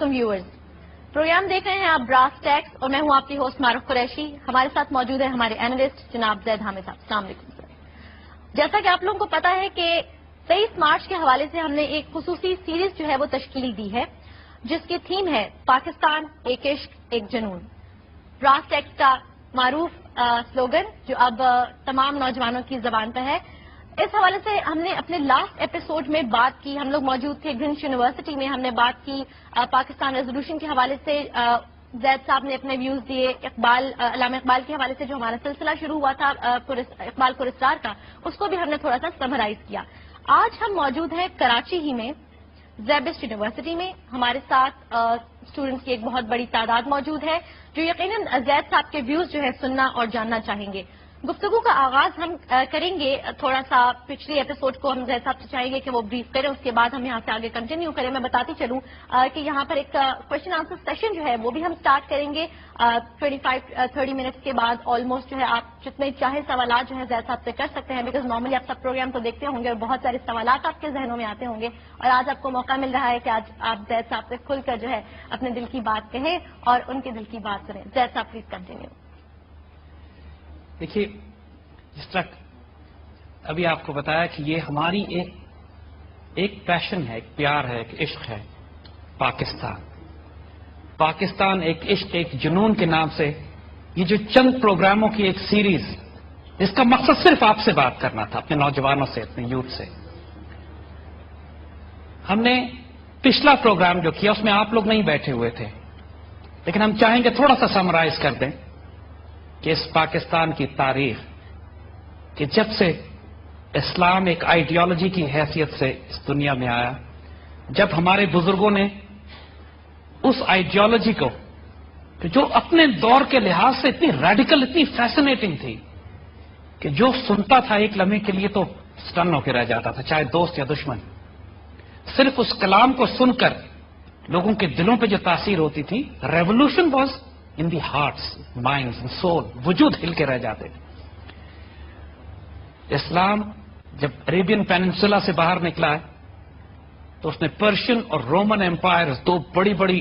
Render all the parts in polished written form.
علیکم viewers, programme دیکھ رہے ہیں آپ براس ٹیکس اور میں ہوں آپ کی ہوسٹ معروف قریشی. ہمارے ساتھ موجود ہے ہمارے اینالسٹ جناب زید حامد صاحب. السلام علیکم سر. جیسا کہ آپ لوگوں کو پتا ہے کہ 23 مارچ کے حوالے سے ہم نے ایک خصوصی سیریز جو ہے وہ تشکیل دی ہے جس کی تھیم ہے پاکستان ایک عشق ایک جنون. براس ٹیکس کا معروف سلوگن جو اب تمام نوجوانوں کی زبان پہ ہے. اس حوالے سے ہم نے اپنے لاسٹ ایپیسوڈ میں بات کی، ہم لوگ موجود تھے گرینوچ یونیورسٹی میں، ہم نے بات کی پاکستان ریزولوشن کے حوالے سے. زید صاحب نے اپنے ویوز دیے. علامہ اقبال کے حوالے سے جو ہمارا سلسلہ شروع ہوا تھا اقبال پراسرار کا، اس کو بھی ہم نے تھوڑا سا سمرائز کیا. آج ہم موجود ہیں کراچی ہی میں زیبسٹ یونیورسٹی میں. ہمارے ساتھ اسٹوڈنٹس کی ایک بہت بڑی تعداد موجود ہے جو یقیناً زید صاحب کے ویوز جو ہے سننا اور جاننا چاہیں گے. گفتگو کا آغاز ہم کریں گے تھوڑا سا پچھلی ایپیسوڈ کو ہم زید صاحب سے چاہیں گے کہ وہ بریف کریں، اس کے بعد ہم یہاں سے آگے کنٹینیو کریں. میں بتاتی چلوں کہ یہاں پر ایک کوشچن آنسر سیشن جو ہے وہ بھی ہم سٹارٹ کریں گے 25-30 منٹس کے بعد. آلموسٹ جو ہے آپ جتنے چاہے سوالات جو ہے زید صاحب سے کر سکتے ہیں، بیکاز نارملی آپ سب پروگرام تو دیکھتے ہوں گے اور بہت سارے سوالات آپ کے ذہنوں میں آتے ہوں گے، اور آج آپ کو موقع مل رہا ہے کہ آج آپ زید صاحب سے کھل کر جو ہے اپنے دل کی بات کہیں اور ان کے دل کی بات سنیں. زید صاحب پلیز کنٹینیو. دیکھیے، جس طرح ابھی آپ کو بتایا کہ یہ ہماری ایک پیشن ہے، ایک پیار ہے، ایک عشق ہے. پاکستان ایک عشق ایک جنون کے نام سے یہ جو چند پروگراموں کی ایک سیریز، جس کا مقصد صرف آپ سے بات کرنا تھا، اپنے نوجوانوں سے، اپنے یوتھ سے. ہم نے پچھلا پروگرام جو کیا اس میں آپ لوگ نہیں بیٹھے ہوئے تھے، لیکن ہم چاہیں گے تھوڑا سا سمرائز کر دیں کہ اس پاکستان کی تاریخ، کہ جب سے اسلام ایک آئیڈیالوجی کی حیثیت سے اس دنیا میں آیا، جب ہمارے بزرگوں نے اس آئیڈیالوجی کو کہ جو اپنے دور کے لحاظ سے اتنی ریڈیکل، اتنی فیسنیٹنگ تھی کہ جو سنتا تھا ایک لمحے کے لیے تو سٹن ہو کے رہ جاتا تھا، چاہے دوست یا دشمن. صرف اس کلام کو سن کر لوگوں کے دلوں پہ جو تاثیر ہوتی تھی، revolution was in the hearts, minds and civil, وجود ہل کے رہ جاتے تھے. اسلام جب عربین پیننسولا سے باہر نکلا ہے تو اس نے پرشین اور رومن امپائرز، دو بڑی بڑی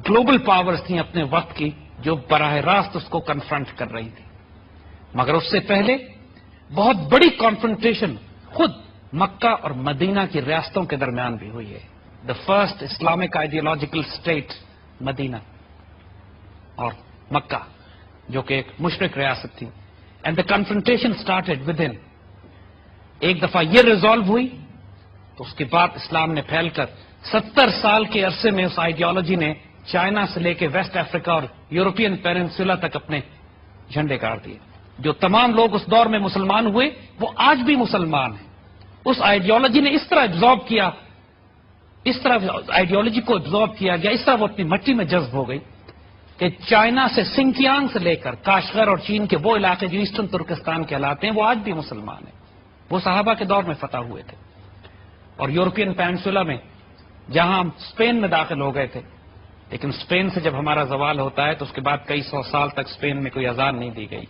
گلوبل پاورز تھیں اپنے وقت کی، جو براہ راست اس کو کنفرنٹ کر رہی تھی. مگر اس سے پہلے بہت بڑی کانفرنٹیشن خود مکہ اور مدینہ کی ریاستوں کے درمیان بھی ہوئی ہے. The first Islamic ideological state Medina اور مکہ، جو کہ ایک مشرک ریاست تھی. And the confrontation started with in. ایک دفعہ یہ ریزالو ہوئی تو اس کے بعد اسلام نے پھیل کر 70 سال کے عرصے میں اس آئیڈیالوجی نے چائنا سے لے کے ویسٹ افریقہ اور یورپین پیننسولا تک اپنے جھنڈے گاڑ دیے. جو تمام لوگ اس دور میں مسلمان ہوئے وہ آج بھی مسلمان ہیں. اس آئیڈیالوجی نے اس طرح ایبزارب کیا، اس طرح آئیڈیالوجی کو ایبزارب کیا گیا، اس طرح وہ اپنی مٹی میں جذب ہو گئی کہ چائنا سے سنکیانگ سے لے کر کاشغر اور چین کے وہ علاقے جو ایسٹرن ترکستان کہلاتے ہیں وہ آج بھی مسلمان ہیں. وہ صحابہ کے دور میں فتح ہوئے تھے. اور یورپین پیننسولا میں جہاں ہم اسپین میں داخل ہو گئے تھے، لیکن اسپین سے جب ہمارا زوال ہوتا ہے تو اس کے بعد کئی سو سال تک اسپین میں کوئی اذان نہیں دی گئی.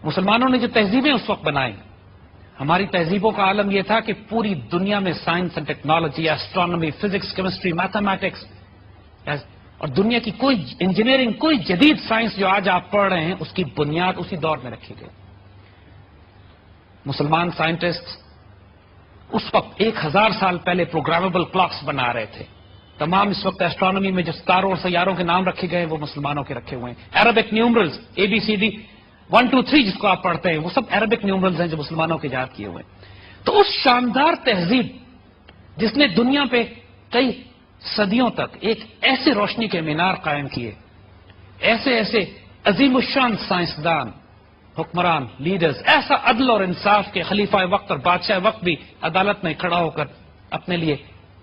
مسلمانوں نے جو تہذیبیں اس وقت بنائی، ہماری تہذیبوں کا عالم یہ تھا کہ پوری دنیا میں science and technology, astronomy, physics, chemistry, mathematics اور دنیا کی کوئی انجینئرنگ، کوئی جدید سائنس جو آج آپ پڑھ رہے ہیں، اس کی بنیاد اسی دور میں رکھی گئی. مسلمان سائنٹسٹ اس وقت 1000 سال پہلے پروگرامیبل کلاکس بنا رہے تھے. تمام اس وقت ایسٹرونومی میں جو ستاروں اور سیاروں کے نام رکھے گئے وہ مسلمانوں کے رکھے ہوئے ہیں. عربک نیومرلز ABCD 1 2 3 جس کو آپ پڑھتے ہیں وہ سب عربک نیومرلز ہیں جو مسلمانوں کے ایجاد کیے ہوئے ہیں. تو اس شاندار تہذیب جس نے دنیا پہ کئی صدیوں تک ایک ایسے روشنی کے مینار قائم کیے، ایسے عظیم الشان سائنسدان، حکمران، لیڈرز، ایسا عدل اور انصاف کے خلیفہ وقت اور بادشاہ وقت بھی عدالت میں کھڑا ہو کر اپنے لیے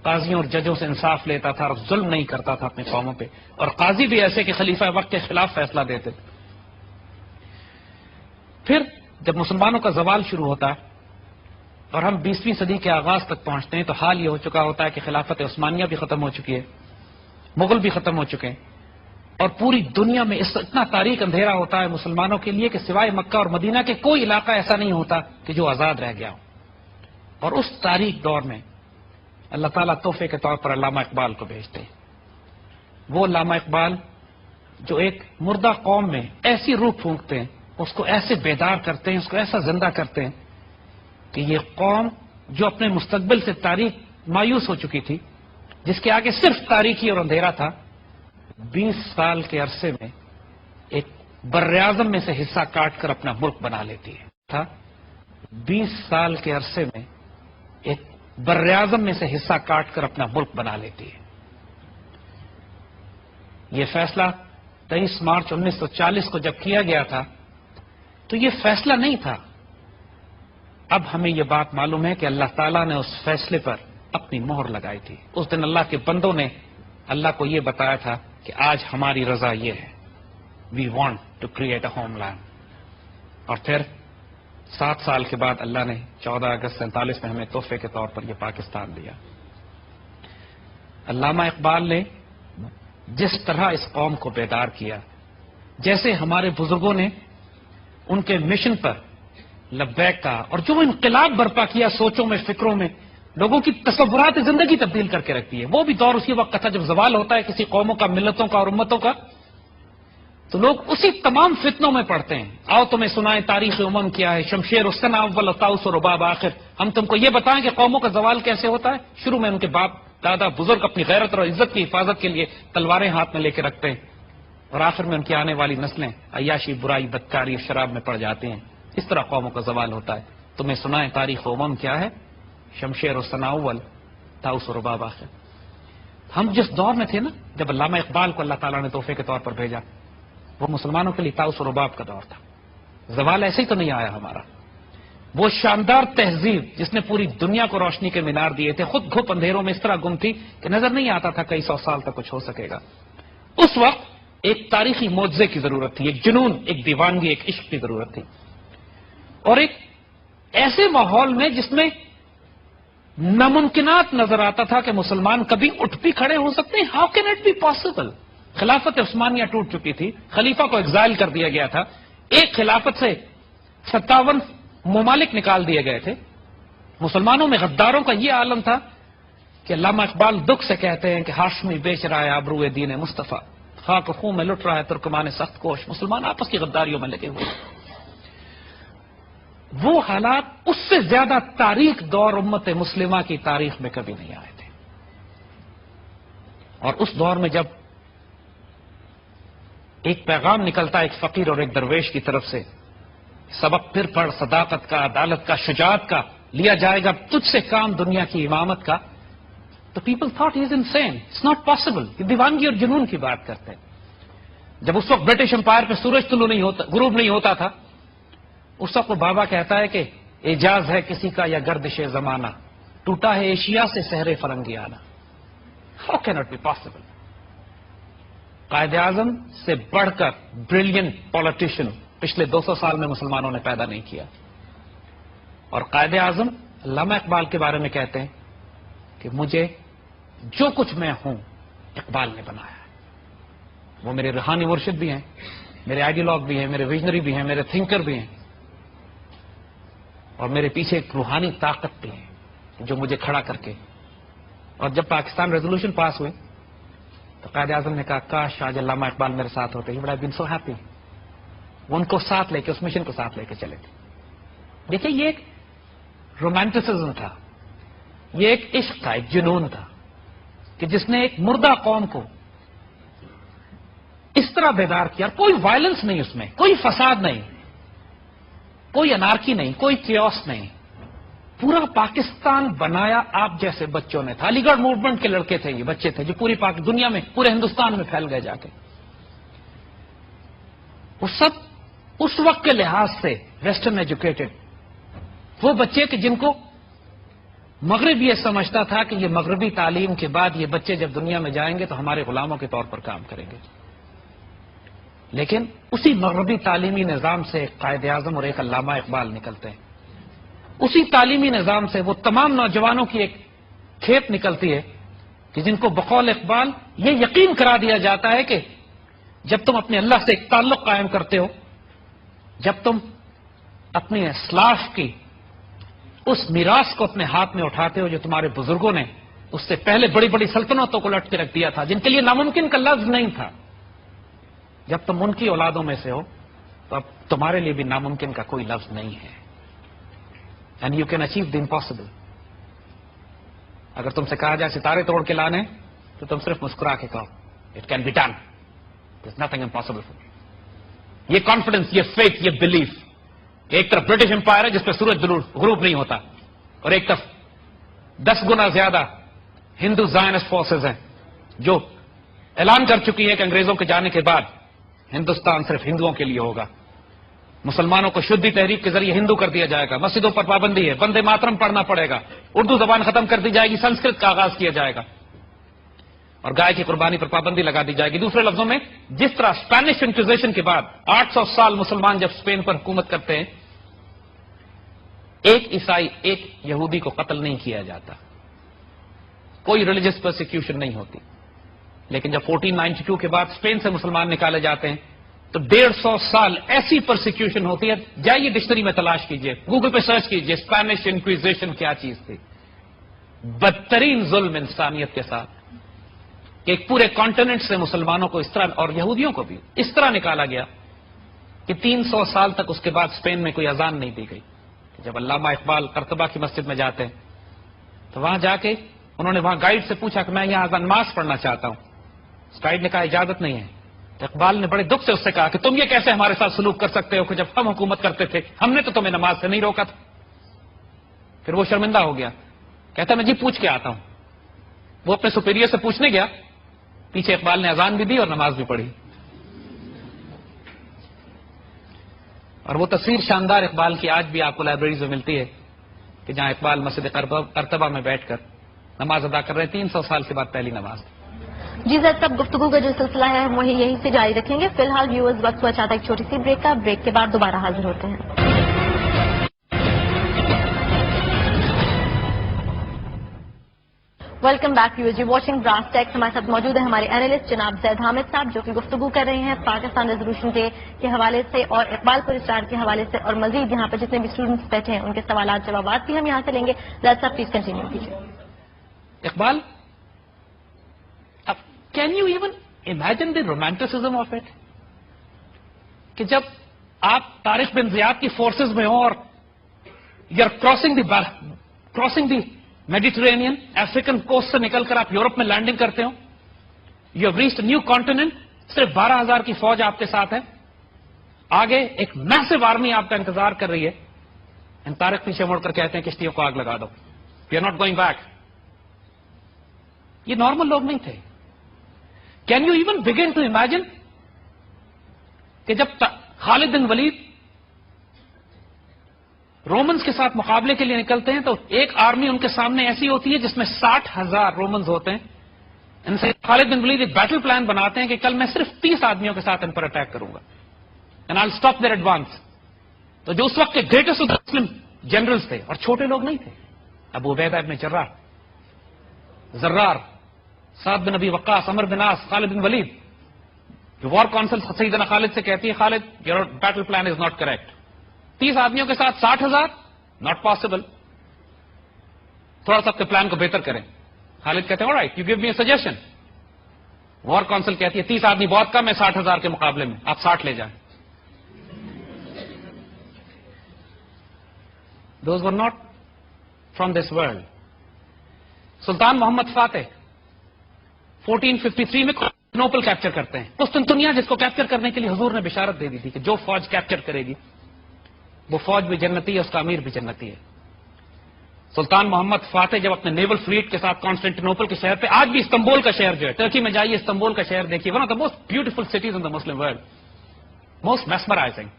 قاضیوں اور ججوں سے انصاف لیتا تھا اور ظلم نہیں کرتا تھا اپنے قوموں پہ. اور قاضی بھی ایسے کہ خلیفہ وقت کے خلاف فیصلہ دیتے تھے. پھر جب مسلمانوں کا زوال شروع ہوتا ہے اور ہم 20ویں صدی کے آغاز تک پہنچتے ہیں تو حال یہ ہو چکا ہوتا ہے کہ خلافت عثمانیہ بھی ختم ہو چکی ہے، مغل بھی ختم ہو چکے ہیں، اور پوری دنیا میں اتنا تاریک اندھیرا ہوتا ہے مسلمانوں کے لیے کہ سوائے مکہ اور مدینہ کے کوئی علاقہ ایسا نہیں ہوتا کہ جو آزاد رہ گیا ہو. اور اس تاریک دور میں اللہ تعالیٰ تحفے کے طور پر علامہ اقبال کو بھیجتے ہیں. وہ علامہ اقبال جو ایک مردہ قوم میں ایسی روح پھونکتے ہیں، اس کو ایسے بیدار کرتے ہیں، اس کو ایسا زندہ کرتے ہیں کہ یہ قوم جو اپنے مستقبل سے تاریخ مایوس ہو چکی تھی، جس کے آگے صرف تاریکی اور اندھیرا تھا، 20 سال کے عرصے میں ایک براعظم میں سے حصہ کاٹ کر اپنا ملک بنا لیتی ہے. 20 سال کے عرصے میں ایک براعظم میں سے حصہ کاٹ کر اپنا ملک بنا لیتی ہے. یہ فیصلہ 23 مارچ 1940 کو جب کیا گیا تھا تو یہ فیصلہ نہیں تھا. اب ہمیں یہ بات معلوم ہے کہ اللہ تعالیٰ نے اس فیصلے پر اپنی مہر لگائی تھی. اس دن اللہ کے بندوں نے اللہ کو یہ بتایا تھا کہ آج ہماری رضا یہ ہے، we want to create a ہوم لینڈ. اور پھر 7 سال کے بعد اللہ نے 14 اگست 47 میں ہمیں تحفے کے طور پر یہ پاکستان دیا. علامہ اقبال نے جس طرح اس قوم کو بیدار کیا، جیسے ہمارے بزرگوں نے ان کے مشن پر لبیک کہا اور جو انقلاب برپا کیا سوچوں میں، فکروں میں، لوگوں کی تصورات زندگی تبدیل کر کے رکھتی ہے. وہ بھی دور اسی وقت کا تھا جب زوال ہوتا ہے کسی قوموں کا، ملتوں کا اور امتوں کا، تو لوگ اسی تمام فتنوں میں پڑتے ہیں. آؤ تمہیں سنائیں تاریخ امم کیا ہے، شمشیر السنا اول طاؤس و رباب آخر. ہم تم کو یہ بتائیں کہ قوموں کا زوال کیسے ہوتا ہے. شروع میں ان کے باپ دادا بزرگ اپنی غیرت اور عزت کی حفاظت کے لیے تلواریں ہاتھ میں لے کے رکھتے ہیں، اور آخر میں ان کی آنے والی نسلیں عیاشی، برائی، بدکاری اور شراب میں پڑ جاتی ہیں. اس طرح قوموں کا زوال ہوتا ہے. تمہیں سنائیں تاریخ امم کیا ہے، شمشیر السنا اول طاؤس و رباب آخر. ہم جس دور میں تھے نا، جب علامہ اقبال کو اللہ تعالیٰ نے تحفے کے طور پر بھیجا، وہ مسلمانوں کے لیے طاؤس و رباب کا دور تھا. زوال ایسے ہی تو نہیں آیا ہمارا. وہ شاندار تہذیب جس نے پوری دنیا کو روشنی کے مینار دیے تھے، خود گھپ اندھیروں میں اس طرح گم تھی کہ نظر نہیں آتا تھا کئی 100 سال تک کچھ ہو سکے گا. اس وقت ایک تاریخی معجزے کی ضرورت تھی، ایک جنون، ایک دیوانگی، ایک عشق کی ضرورت تھی، اور ایک ایسے ماحول میں جس میں ناممکنات نظر آتا تھا کہ مسلمان کبھی اٹھ بھی کھڑے ہو سکتے ہیں. How can it be possible? خلافت عثمانیہ ٹوٹ چکی تھی، خلیفہ کو ایگزائل کر دیا گیا تھا، ایک خلافت سے 57 ممالک نکال دیے گئے تھے. مسلمانوں میں غداروں کا یہ عالم تھا کہ علامہ اقبال دکھ سے کہتے ہیں کہ ہاشمی بیچ رہا ہے آبروئے دین مصطفیٰ، خاک و خون میں لٹ رہا ہے ترکمان سخت کوش. مسلمان آپس کی غداریوں میں لگے ہوئے. وہ حالات اس سے زیادہ تاریخ دور امت مسلمہ کی تاریخ میں کبھی نہیں آئے تھے. اور اس دور میں جب ایک پیغام نکلتا ہے ایک فقیر اور ایک درویش کی طرف سے، سبق پھر پڑھ، صداقت کا، عدالت کا، شجاعت کا، لیا جائے گا تجھ سے کام دنیا کی امامت کا، تو people thought he is insane, it's not possible. یہ دیوانگی اور جنون کی بات کرتے ہیں. جب اس وقت برٹش امپائر پہ سورج طلوع نہیں ہوتا، غروب نہیں ہوتا تھا، اس وقت وہ بابا کہتا ہے کہ اعجاز ہے کسی کا یا گردش زمانہ، ٹوٹا ہے ایشیا سے سحر فرنگیانہ. How can it be possible? Quaid Azam سے بڑھ کر بریلینٹ پولیٹیشین پچھلے 200 سال میں مسلمانوں نے پیدا نہیں کیا. اور قائد اعظم علامہ اقبال کے بارے میں کہتے ہیں کہ مجھے جو کچھ میں ہوں اقبال نے بنایا ہے. وہ میرے روحانی مرشد بھی ہیں، میرے آئیڈیالوگ بھی ہیں، میرے ویژنری بھی ہیں، میرے تھنکر بھی ہیں، اور میرے پیچھے ایک روحانی طاقت بھی ہے جو مجھے کھڑا کر کے. اور جب پاکستان ریزولوشن پاس ہوئے تو قائد اعظم نے کہا کاش آج علامہ اقبال میرے ساتھ ہوتے. بڑا بن سو ہیپی. وہ ان کو ساتھ لے کے، اس مشن کو ساتھ لے کے چلے تھے. دیکھیں یہ ایک رومانٹسزم تھا، یہ ایک عشق تھا، ایک جنون تھا کہ جس نے ایک مردہ قوم کو اس طرح بیدار کیا. کوئی وائلنس نہیں اس میں، کوئی فساد نہیں، کوئی انارکی نہیں، کوئی کیوس نہیں. پورا پاکستان بنایا آپ جیسے بچوں نے تھا. علی گڑھ موومنٹ کے لڑکے تھے، یہ بچے تھے جو پوری دنیا میں، پورے ہندوستان میں پھیل گئے جا کے. وہ سب اس وقت کے لحاظ سے ویسٹرن ایجوکیٹڈ، وہ بچے کہ جن کو مغرب یہ سمجھتا تھا کہ یہ مغربی تعلیم کے بعد یہ بچے جب دنیا میں جائیں گے تو ہمارے غلاموں کے طور پر کام کریں گے. لیکن اسی مغربی تعلیمی نظام سے ایک قائد اعظم اور ایک علامہ اقبال نکلتے ہیں. اسی تعلیمی نظام سے وہ تمام نوجوانوں کی ایک کھیپ نکلتی ہے کہ جن کو بقول اقبال یہ یقین کرا دیا جاتا ہے کہ جب تم اپنے اللہ سے ایک تعلق قائم کرتے ہو، جب تم اپنی اسلاف کی اس میراث کو اپنے ہاتھ میں اٹھاتے ہو جو تمہارے بزرگوں نے اس سے پہلے بڑی بڑی سلطنتوں کو لٹ کے رکھ دیا تھا، جن کے لیے ناممکن کا لفظ نہیں تھا. جب تم ان کی اولادوں میں سے ہو تو اب تمہارے لیے بھی ناممکن کا کوئی لفظ نہیں ہے. And you can achieve the impossible. اگر تم سے کہا جائے ستارے توڑ کے لانے تو تم صرف مسکرا کے کہو it can be done, there is nothing impossible for me. یہ کانفیڈنس، یہ فیتھ، یہ بلیف کہ ایک طرف برٹش امپائر ہے جس پہ سورج غروب نہیں ہوتا، اور ایک طرف 10 گنا زیادہ ہندو زائنسٹ فورسز ہیں جو اعلان کر چکی ہے کہ انگریزوں کے جانے کے بعد ہندوستان صرف ہندوؤں کے لیے ہوگا. مسلمانوں کو شدی تحریک کے ذریعے ہندو کر دیا جائے گا، مسجدوں پر پابندی ہے، وندے ماترم پڑھنا پڑے گا، اردو زبان ختم کر دی جائے گی، سنسکرت کا آغاز کیا جائے گا، اور گائے کی قربانی پر پابندی لگا دی جائے گی. دوسرے لفظوں میں، جس طرح اسپینش انکوزیشن کے بعد 800 سال مسلمان جب اسپین پر حکومت کرتے ہیں، ایک عیسائی، ایک یہودی کو قتل نہیں کیا جاتا، کوئی ریلیجس پرسیکیوشن نہیں ہوتی. لیکن جب 1492 کے بعد اسپین سے مسلمان نکالے جاتے ہیں تو 150 سال ایسی پرسیکیوشن ہوتی ہے. جائیے ڈکشنری میں تلاش کیجئے، گوگل پہ سرچ کیجئے اسپینش انکویزیشن کیا چیز تھی. بدترین ظلم انسانیت کے ساتھ کہ ایک پورے کانٹیننٹ سے مسلمانوں کو اس طرح، اور یہودیوں کو بھی اس طرح نکالا گیا کہ 300 سال تک اس کے بعد اسپین میں کوئی اذان نہیں دی گئی. جب علامہ اقبال قرطبہ کی مسجد میں جاتے ہیں تو وہاں جا کے انہوں نے وہاں گائیڈ سے پوچھا کہ میں یہاں نماز پڑھنا چاہتا ہوں. اس گائیڈ نے کہا اجازت نہیں ہے. تو اقبال نے بڑے دکھ سے اس سے کہا کہ تم یہ کیسے ہمارے ساتھ سلوک کر سکتے ہو کہ جب ہم حکومت کرتے تھے ہم نے تو تمہیں نماز سے نہیں روکا تھا. پھر وہ شرمندہ ہو گیا، کہتا میں جی پوچھ کے آتا ہوں. وہ اپنے سپیریئر سے پوچھنے گیا، پیچھے اقبال نے اذان بھی دی اور نماز بھی پڑھی. اور وہ تصویر شاندار اقبال کی آج بھی آپ کو لائبریریز میں ملتی ہے کہ جہاں اقبال مسجد قرطبہ میں بیٹھ کر نماز ادا کر رہے ہیں. 300 سال کے بعد پہلی نماز. جی سر، تب گفتگو کا جو سلسلہ ہے ہم وہی یہیں سے جاری رکھیں گے. فی الحال ویورز وقت ہوا چاہتا ہے ایک چھوٹی سی بریک کا. بریک کے بعد دوبارہ حاضر ہوتے ہیں. Welcome back viewers, you watching brass tacks. ہمارے ساتھ موجود ہیں ہمارے اینالسٹ جناب زید حامد صاحب، جو کہ گفتگو کر رہے ہیں پاکستان ریزولوشن ڈے کے حوالے سے اور اقبال پر اسٹار کے حوالے سے، اور مزید یہاں پر جتنے بھی اسٹوڈنٹس بیٹھے ہیں ان کے سوالات جوابات بھی ہم یہاں سے لیں گے. زید صاحب پلیز کنٹینیو کیجیے. Iqbal, can you even imagine the romanticism of it کہ جب آپ طارق بن زیاد کی فورسز میں ہوں اور you are crossing the Mediterranean, African coast سے نکل کر آپ یورپ میں لینڈنگ کرتے ہو، you have reached new continent, صرف 12,000 کی فوج آپ کے ساتھ ہے، آگے ایک میسو آرمی آپ کا انتظار کر رہی ہے. طارق پیچھے مڑ کر کہتے ہیں کشتیوں کو آگ لگا دو، we are not going back. یہ نارمل لوگ نہیں تھے. Can you even begin to imagine کہ جب خالد بن ولید رومنز کے ساتھ مقابلے کے لیے نکلتے ہیں تو ایک آرمی ان کے سامنے ایسی ہوتی ہے جس میں 60,000 رومنز ہوتے ہیں. ان سے خالد بن ولید ایک بیٹل پلان بناتے ہیں کہ کل میں صرف 30 آدمیوں کے ساتھ ان پر اٹیک کروں گا and I will stop their advance. تو جو اس وقت کے گریٹسٹ مسلم جنرلز تھے اور چھوٹے لوگ نہیں تھے، ابو عبیدہ ابن جراح، زرار، سعد بن ابی وقاص، عمر بن عاص، خالد بن ولید. وار کونسل سیدنا خالد سے کہتی ہے Khalid your battle plan is not correct. 30 آدمیوں کے ساتھ 60,000 ناٹ پاسبل، تھوڑا سا اپنے پلان کو بہتر کریں. خالد کہتے ہیں alright you give me a suggestion. War council کہتی ہے 30 آدمی بہت کم ہے 60,000 کے مقابلے میں، آپ 60 لے جائیں. Those were not from this world. Sultan Muhammad Fatih 1453 میں نوپل کیپچر کرتے ہیں. قسطنطنیہ جس کو کیپچر کرنے کے لیے حضور نے بشارت دے دی تھی کہ جو فوج کیپچر کرے گی وہ فوج بھی جنتی ہے، اس کا امیر بھی جنتی ہے. سلطان محمد فاتح جب اپنے نیول فلیٹ کے ساتھ کانسٹینٹینوپل کے شہر پہ، آج بھی استنبول کا شہر جو ہے، ٹرکی میں جائیے استنبول کا شہر دیکھیے، one of the most beautiful cities in the Muslim world, most mesmerising.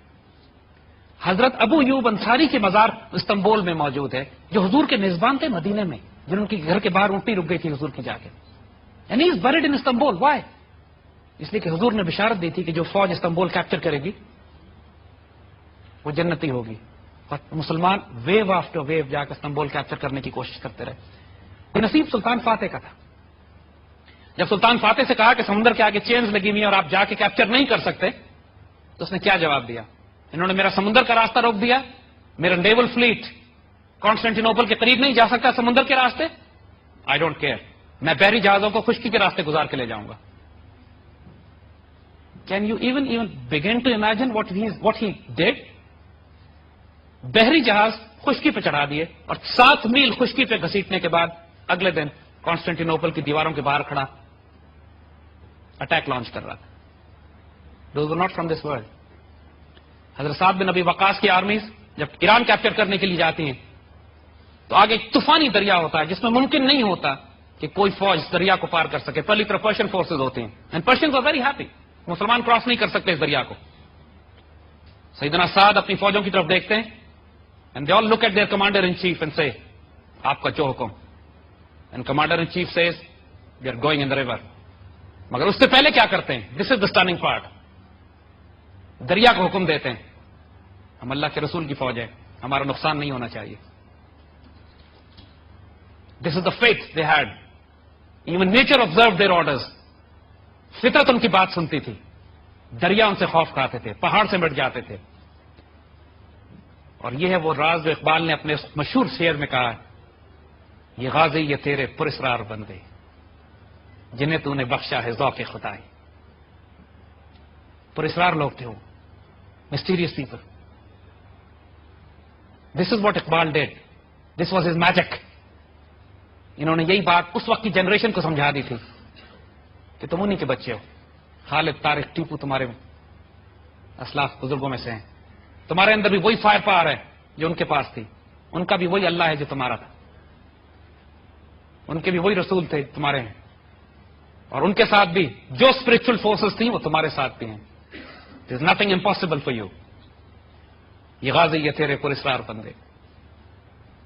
حضرت ابو ایوب انصاری کے مزار استنبول میں موجود ہے جو حضور کے میزبان تھے مدینے میں، جن کے گھر کے باہر اونٹنی رک گئی تھی حضور کی جا کے. And he is buried in Istanbul. Why? اس لیے کہ حضور نے بشارت دی تھی کہ جو فوج استنبول کیپچر کرے گی وہ جنتی ہوگی. اور مسلمان ویو آفٹر ویو جا کر استنبول کیپچر کرنے کی کوشش کرتے رہے. یہ نصیب سلطان فاتح کا تھا. جب سلطان فاتح سے کہا کہ سمندر کے آگے چینز لگی ہوئی ہیں اور آپ جا کے کیپچر نہیں کر سکتے، تو اس نے کیا جواب دیا؟ انہوں نے میرا سمندر کا راستہ روک دیا، میرا نیول فلیٹ کانسٹینٹینوپل کے قریب نہیں جا سکتا سمندر کے راستے، آئی ڈونٹ کیئر، میں بحری جہازوں کو خشکی کے راستے گزار کے لے جاؤں گا. Can you even begin to imagine what he did? بحری جہاز خشکی پہ چڑھا دیے اور 7 میل خشکی پہ گھسیٹنے کے بعد اگلے دن کانسٹینٹینوپل کی دیواروں کے باہر کھڑا اٹیک لانچ کر رہا تھا. Those are not from this world. حضرت سعد بن ابی وقاص کی آرمیز جب ایران کیپچر کرنے کے لیے جاتی ہیں تو آگے ایک طوفانی دریا ہوتا ہے جس میں ممکن نہیں ہوتا کہ کوئی فوج اس دریا کو پار کر سکے. پہلی طرف پرشین فورسز ہوتے ہیں and Persians are very happy. مسلمان کراس نہیں کر سکتے اس دریا کو. سیدنا سعد اپنی فوجوں کی طرف دیکھتے ہیں and they all look at their commander in chief and say آپ کا جو حکم. And commander in chief says we are going in the river. مگر اس سے پہلے کیا کرتے ہیں؟ This is the stunning part. دریا کو حکم دیتے ہیں ہم اللہ کے رسول کی فوج ہے، ہمارا نقصان نہیں ہونا چاہیے. This is the faith they had. Even nature observe their orders. فطرت ان کی بات سنتی تھی. دریا ان سے خوف کھاتے تھے، پہاڑ سے مٹ جاتے تھے. اور یہ ہے وہ راز جو اقبال نے اپنے مشہور شعر میں کہا ہے، یہ غازی یہ تیرے پراسرار بندے جنہیں تو نے بخشا ہے ذوق خدائی. پراسرار لوگ تھے وہ، mysterious people. This is what Iqbal did. This was his magic. انہوں نے یہی بات اس وقت کی جنریشن کو سمجھا دی تھی کہ تم انہی کے بچے ہو. خالد، طارق، ٹیپو تمہارے اسلاف بزرگوں میں سے ہیں. تمہارے اندر بھی وہی فائر پاور ہے جو ان کے پاس تھی. ان کا بھی وہی اللہ ہے جو تمہارا تھا. ان کے بھی وہی رسول تھے تمہارے ہیں. اور ان کے ساتھ بھی جو اسپرچل فورسز تھیں وہ تمہارے ساتھ بھی ہیں. There is nothing impossible for you. یہ غازی یہ تیرے پراسرار بندے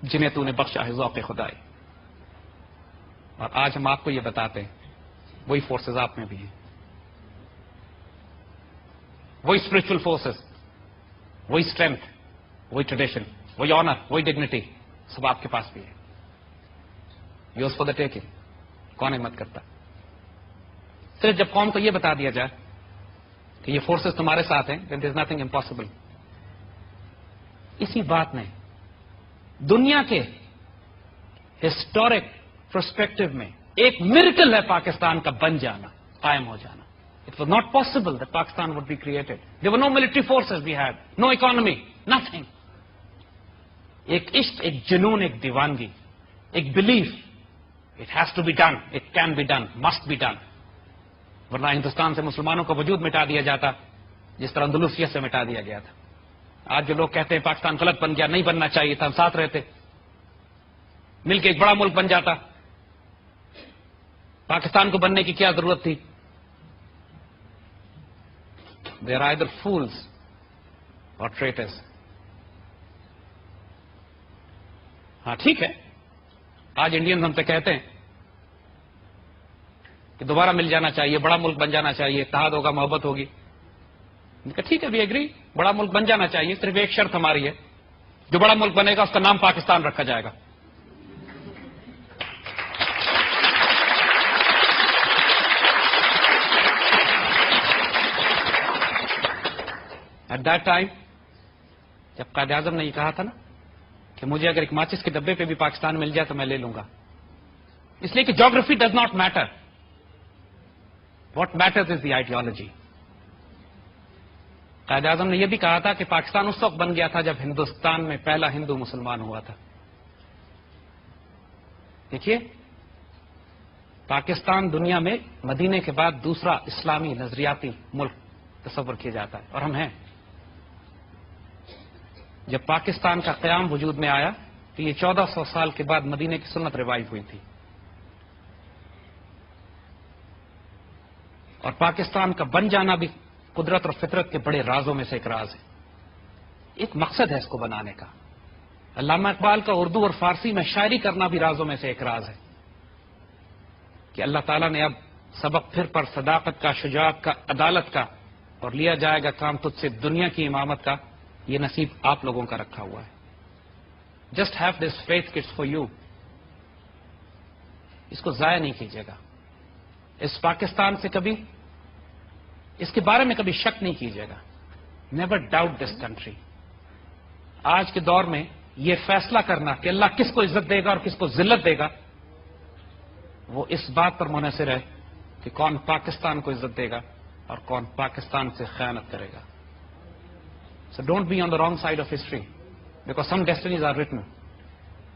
جنہیں تو نے بخشا ہے ذوق خدائی. اور آج ہم آپ کو یہ بتاتے ہیں وہی فورسز آپ میں بھی ہیں. وہی اسپرچل فورسز، وہی اسٹرینتھ، وہی ٹریڈیشن، وہی آنر، وہی ڈگنیٹی سب آپ کے پاس بھی ہے. Use for the taking. کون ہمت کرتا؟ صرف جب قوم کو یہ بتا دیا جائے کہ یہ فورسز تمہارے ساتھ ہیں دین دیر از نتھنگ امپاسبل. اسی بات نے دنیا کے ہسٹورک پرسپیکٹو میں ایک میریکل ہے پاکستان کا بن جانا، قائم ہو جانا. It was not possible that Pakistan would be created. There were no military forces we had, no economy, nothing. ایک عشق، ایک جنون، ایک دیوانگی، ایک belief. It has to be done, it can be done, must be done. ورنہ ہندوستان سے مسلمانوں کا وجود مٹا دیا جاتا جس طرح اندلسیہ سے مٹا دیا گیا تھا. آج جو لوگ کہتے ہیں پاکستان غلط بن گیا، نہیں بننا چاہیے تھا، ہم ساتھ رہتے مل کے ایک بڑا ملک بن جاتا. پاکستان کو بننے کی کیا ضرورت تھی؟ دے آر آئیدر فولز اور ٹریٹرز. ہاں ٹھیک ہے، آج انڈینز ہم سے کہتے ہیں کہ دوبارہ مل جانا چاہیے، بڑا ملک بن جانا چاہیے، اتحاد ہوگا، محبت ہوگی. ٹھیک ہے، وی ایگری، بڑا ملک بن جانا چاہیے. صرف ایک شرط ہماری ہے، جو بڑا ملک بنے گا اس کا نام پاکستان رکھا جائے گا. ایٹ دیٹ ٹائم جب قائد اعظم نے یہ کہا تھا نا کہ مجھے اگر ایک ماچس کے ڈبے پہ بھی پاکستان مل جائے تو میں لے لوں گا، اس لیے کہ geography does not matter. What matters is the ideology. Quaid-e-Azam نے یہ بھی کہا تھا کہ پاکستان اس وقت بن گیا تھا جب ہندوستان میں پہلا ہندو مسلمان ہوا تھا. دیکھیے، پاکستان دنیا میں مدینے کے بعد دوسرا اسلامی نظریاتی ملک تصور کیا جاتا ہے، اور ہم ہیں. جب پاکستان کا قیام وجود میں آیا تو یہ 1400 سال کے بعد مدینے کی سنت روایت ہوئی تھی. اور پاکستان کا بن جانا بھی قدرت اور فطرت کے بڑے رازوں میں سے ایک راز ہے. ایک مقصد ہے اس کو بنانے کا. علامہ اقبال کا اردو اور فارسی میں شاعری کرنا بھی رازوں میں سے ایک راز ہے کہ اللہ تعالیٰ نے اب سبق پھر پر صداقت کا، شجاعت کا، عدالت کا، اور لیا جائے گا کام تجھ سے دنیا کی امامت کا. یہ نصیب آپ لوگوں کا رکھا ہوا ہے. Just have this faith cuts for you. اس کو ضائع نہیں کیجیے گا. اس پاکستان سے کبھی، اس کے بارے میں کبھی شک نہیں کیجیے گا. Never doubt this country. آج کے دور میں یہ فیصلہ کرنا کہ اللہ کس کو عزت دے گا اور کس کو ذلت دے گا، وہ اس بات پر منحصر ہے کہ کون پاکستان کو عزت دے گا اور کون پاکستان سے خیانت کرے گا. So don't be on the wrong side of history, because some destinies are written.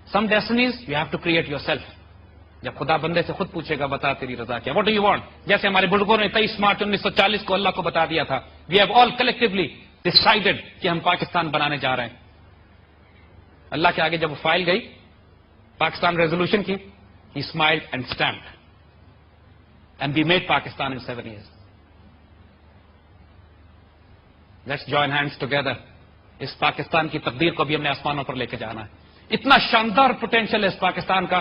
Some destinies you have to create yourself. جب خدا بندے سے خود پوچھے گا بتا تیری رضا کیا, what do you want؟ جیسے ہمارے بزرگوں نے 23 مارچ 1940 کو اللہ کو بتا دیا تھا, we have all collectively decided کہ ہم پاکستان بنانے جا رہے ہیں. اللہ کے آگے جب وہ فائل گئی پاکستان ریزولوشن کی, he smiled and stamped, and we made Pakistan in 7 years. Let's join hands together. اس پاکستان کی تقدیر کو بھی ہم نے آسمانوں پر لے کے جانا ہے. اتنا شاندار پوٹینشیل ہے اس پاکستان کا.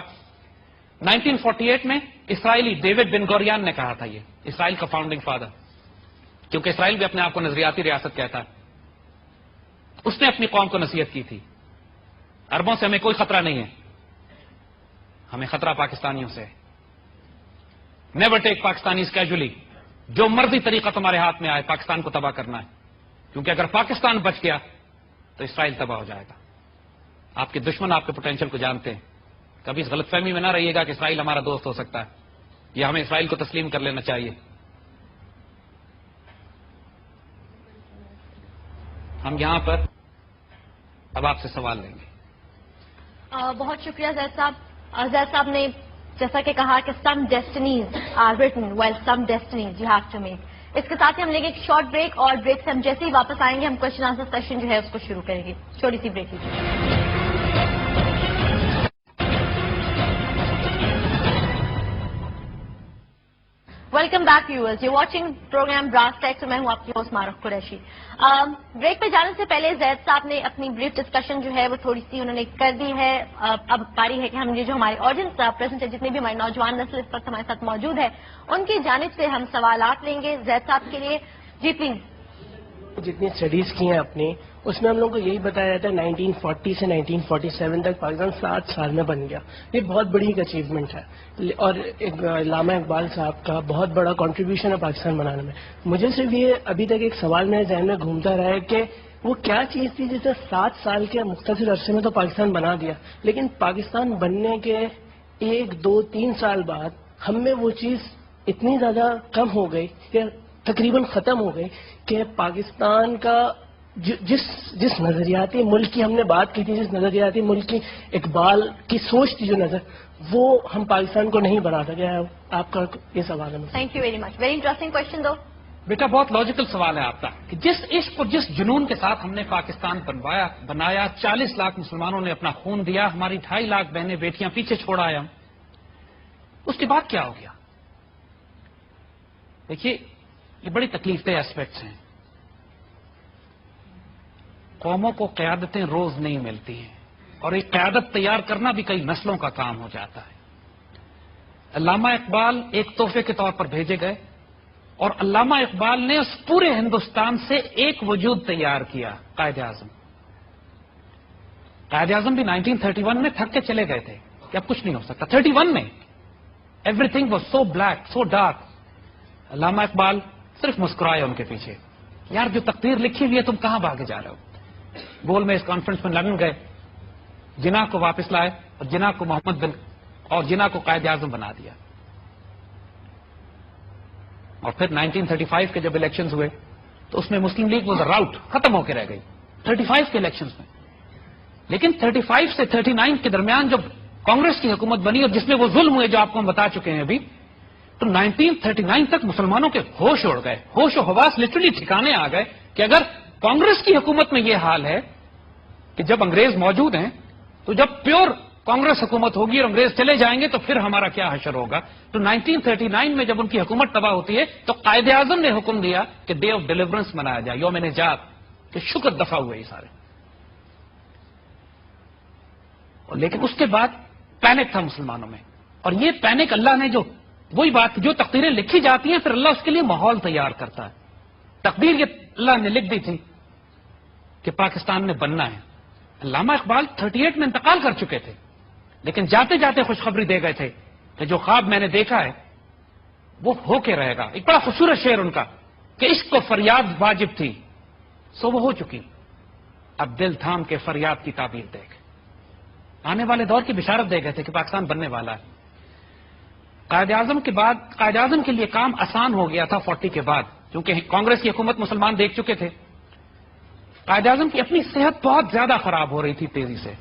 1948 میں اسرائیلی ڈیوڈ بن گوریان نے کہا تھا, یہ اسرائیل کا فاؤنڈنگ فادر, کیونکہ اسرائیل بھی اپنے آپ کو نظریاتی ریاست کہتا ہے. اس نے اپنی قوم کو نصیحت کی تھی, عربوں سے ہمیں کوئی خطرہ نہیں ہے, ہمیں خطرہ پاکستانیوں سے ہے. نیور ٹیک پاکستانیز کیجولی. جو مرضی طریقہ تمہارے ہاتھ میں آئے پاکستان کو تباہ کرنا ہے, کیونکہ اگر پاکستان بچ گیا تو اسرائیل تباہ ہو جائے گا. آپ کے دشمن آپ کے پوٹینشیل کو جانتے ہیں. کبھی اس غلط فہمی میں نہ رہیے گا کہ اسرائیل ہمارا دوست ہو سکتا ہے, یا ہمیں اسرائیل کو تسلیم کر لینا چاہیے. ہم یہاں پر اب آپ سے سوال لیں گے. بہت شکریہ زید صاحب. زید صاحب نے جیسا کہ کہا کہ some destinies are written while some destinies you have to make. اس کے ساتھ ہی ہم لیں گے ایک شارٹ بریک, اور بریک سے ہم جیسے ہی واپس آئیں گے ہم کوشچن آنسر سیشن جو ہے اس کو شروع کریں گے. چھوٹی سی بریک لیجیے. Welcome back viewers, you watching program brass tacks, میں ہوں آپ کی ہوسٹ معروف قریشی. بریک پہ جانے سے پہلے زید صاحب نے اپنی بریف ڈسکشن جو ہے وہ تھوڑی سی انہوں نے کر دی ہے. اب پاری ہے کہ ہم یہ جو ہمارے آڈینس پریزنٹ ہے, جتنے بھی ہماری نوجوان نسل اس وقت ہمارے ساتھ موجود ہے, ان کی جانب سے ہم سوالات لیں گے زید صاحب کے لیے. جی پلیز. جتنی اسٹڈیز کی ہیں اپنی, اس میں ہم لوگوں کو یہی بتایا جاتا ہے 1940 سے 1947 تک پاکستان 7 سال میں بن گیا. یہ بہت بڑی ایک اچیومنٹ ہے, اور علامہ اقبال صاحب کا بہت بڑا کنٹریبیوشن ہے پاکستان بنانے میں. مجھے صرف یہ ابھی تک ایک سوال میرے ذہن میں گھومتا رہا ہے کہ وہ کیا چیز تھی جسے 7 سال کے مختصر عرصے میں تو پاکستان بنا دیا, لیکن پاکستان بننے کے 1, 2, 3 سال بعد ہم میں وہ چیز اتنی زیادہ کم ہو گئی کہ تقریباً ختم ہو گئی کہ پاکستان کا جس نظریاتی ملک کی ہم نے بات کی تھی, جس نظریاتی ملک کی اقبال کی سوچ تھی جو نظر, وہ ہم پاکستان کو نہیں بنا سکے. آپ کا یہ سوال ہے. Thank you very much. Very interesting question دو. بیٹا بہت لاجیکل سوال ہے آپ کا کہ جس عشق اور جس جنون کے ساتھ ہم نے پاکستان بنایا, 40 لاکھ مسلمانوں نے اپنا خون دیا, ہماری 2.5 لاکھ بہنیں بیٹیاں پیچھے چھوڑا ہے ہم, اس کے بعد کیا ہو گیا؟ دیکھیے یہ بڑی تکلیف دہ اسپیکٹس ہیں. قوموں کو قیادتیں روز نہیں ملتی ہیں, اور ایک قیادت تیار کرنا بھی کئی نسلوں کا کام ہو جاتا ہے. علامہ اقبال ایک تحفے کے طور پر بھیجے گئے, اور علامہ اقبال نے اس پورے ہندوستان سے ایک وجود تیار کیا, قائد اعظم. قائد اعظم بھی 1931 میں تھک کے چلے گئے تھے کہ اب کچھ نہیں ہو سکتا. 31 میں every thing was so black, so dark. علامہ اقبال صرف مسکرائے ان کے پیچھے, یار جو تقدیر لکھی ہوئی ہے تم کہاں بھاگے جا رہے ہو. گول میں اس کانفرنس میں لندن گئے, جناح کو واپس لائے, اور جناح کو محمد بن اور جناح کو قائد اعظم بنا دیا. اور پھر 1935 کے جب الیکشنز ہوئے تو اس میں مسلم لیگ واز راؤٹ, ختم ہو کے رہ گئی 35 کے الیکشنز میں. لیکن 35 سے 39 کے درمیان جب کانگریس کی حکومت بنی, اور جس میں وہ ظلم ہوئے جو آپ کو ہم بتا چکے ہیں ابھی, تو 1939 تک مسلمانوں کے ہوش اڑ گئے, ہوش و حواس لٹرلی ٹھکانے آ گئے کہ اگر کانگریس کی حکومت میں یہ حال ہے کہ جب انگریز موجود ہیں, تو جب پیور کانگریس حکومت ہوگی اور انگریز چلے جائیں گے تو پھر ہمارا کیا حشر ہوگا. تو 1939 میں جب ان کی حکومت تباہ ہوتی ہے تو قائد اعظم نے حکم دیا کہ ڈے آف ڈیلیورنس منایا جائے, یوم نجات, کہ شکر دفع ہوئے یہ سارے. لیکن اس کے بعد پینک تھا مسلمانوں میں, اور یہ پینک اللہ نے وہی بات, جو تقدیریں لکھی جاتی ہیں پھر اللہ اس کے لیے ماحول تیار کرتا ہے. تقدیر یہ اللہ نے لکھ دی تھی کہ پاکستان نے بننا ہے. علامہ اقبال 38 میں انتقال کر چکے تھے, لیکن جاتے جاتے خوشخبری دے گئے تھے کہ جو خواب میں نے دیکھا ہے وہ ہو کے رہے گا. ایک بڑا خوبصورت شعر ان کا کہ عشق کو فریاد واجب تھی سو وہ ہو چکی, اب دل تھام کے فریاد کی تعبیر دیکھ. آنے والے دور کی بشارت دے گئے تھے کہ پاکستان بننے والا ہے. قائد اعظم کے بعد قائد اعظم کے لیے کام آسان ہو گیا تھا 40 کے بعد، کیونکہ کانگریس کی حکومت مسلمان دیکھ چکے تھے. قائد اعظم کی اپنی صحت بہت زیادہ خراب ہو رہی تھی تیزی سے.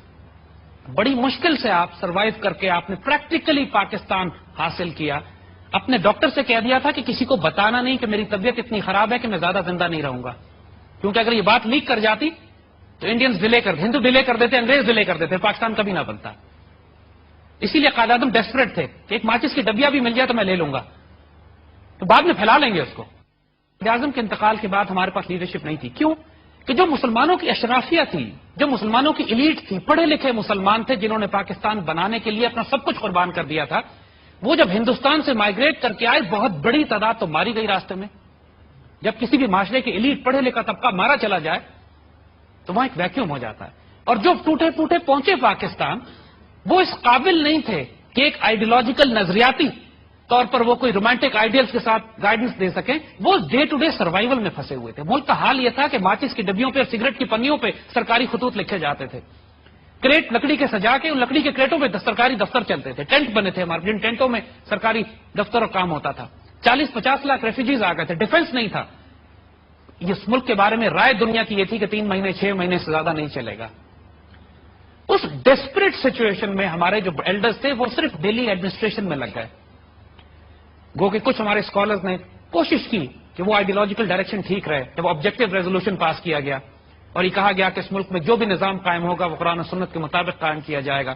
بڑی مشکل سے آپ سروائیو کر کے آپ نے پریکٹیکلی پاکستان حاصل کیا. اپنے ڈاکٹر سے کہہ دیا تھا کہ کسی کو بتانا نہیں کہ میری طبیعت اتنی خراب ہے کہ میں زیادہ زندہ نہیں رہوں گا، کیونکہ اگر یہ بات لیک کر جاتی تو انڈینز ڈیلے کر ہندو ڈیلے کر دیتے، انگریز ڈیلے کر دیتے، پاکستان کبھی نہ بنتا. اسی لیے قائد اعظم ڈیسپریٹ تھے کہ ایک ماچس کی ڈبیا بھی مل جائے تو میں لے لوں گا، تو بعد میں پھیلا لیں گے اس کو. قائد اعظم کے انتقال کے بعد ہمارے پاس لیڈرشپ نہیں تھی. کیوں؟ کہ جو مسلمانوں کی اشرافیہ تھی، جو مسلمانوں کی ایلیٹ تھی، پڑھے لکھے مسلمان تھے جنہوں نے پاکستان بنانے کے لیے اپنا سب کچھ قربان کر دیا تھا، وہ جب ہندوستان سے مائیگریٹ کر کے آئے بہت بڑی تعداد تو ماری گئی راستے میں. جب کسی بھی معاشرے کی ایلیٹ پڑھے لکھا طبقہ مارا چلا جائے تو وہاں ایک ویکیوم ہو جاتا ہے. اور جو ٹوٹے پھوٹے پہنچے پاکستان، وہ اس قابل نہیں تھے کہ ایک آئیڈیولوجیکل نظریاتی طور پر وہ کوئی رومانٹک آئیڈیلز کے ساتھ گائیڈنس دے سکیں. وہ ڈے ٹو ڈے سروائیول میں پھنسے ہوئے تھے. ملک کا حال یہ تھا کہ ماچس کی ڈبیوں پہ اور سگریٹ کی پنیوں پہ سرکاری خطوط لکھے جاتے تھے. کریٹ لکڑی کے سجا کے ان لکڑی کے کریٹوں پہ سرکاری دفتر چلتے تھے. ٹینٹ بنے تھے ہمارے، جن ٹینٹوں میں سرکاری دفتر اور کام ہوتا تھا. 40-50 لاکھ ریفیوجیز آ گئے تھے. ڈیفنس نہیں تھا. اس ملک کے بارے میں رائے دنیا کی یہ تھی کہ 3 مہینے 6 مہینے سے زیادہ نہیں چلے گا. اس ڈیسپریٹ سچویشن میں ہمارے جو ایلڈرز تھے وہ صرف ڈیلی ایڈمنسٹریشن میں لگ گئے. گو کہ کچھ ہمارے اسکالرز نے کوشش کی کہ وہ آئیڈیولوجیکل ڈائریکشن ٹھیک رہے. جب آبجیکٹو ریزولوشن پاس کیا گیا اور یہ کہا گیا کہ اس ملک میں جو بھی نظام قائم ہوگا وہ قرآن و سنت کے مطابق قائم کیا جائے گا.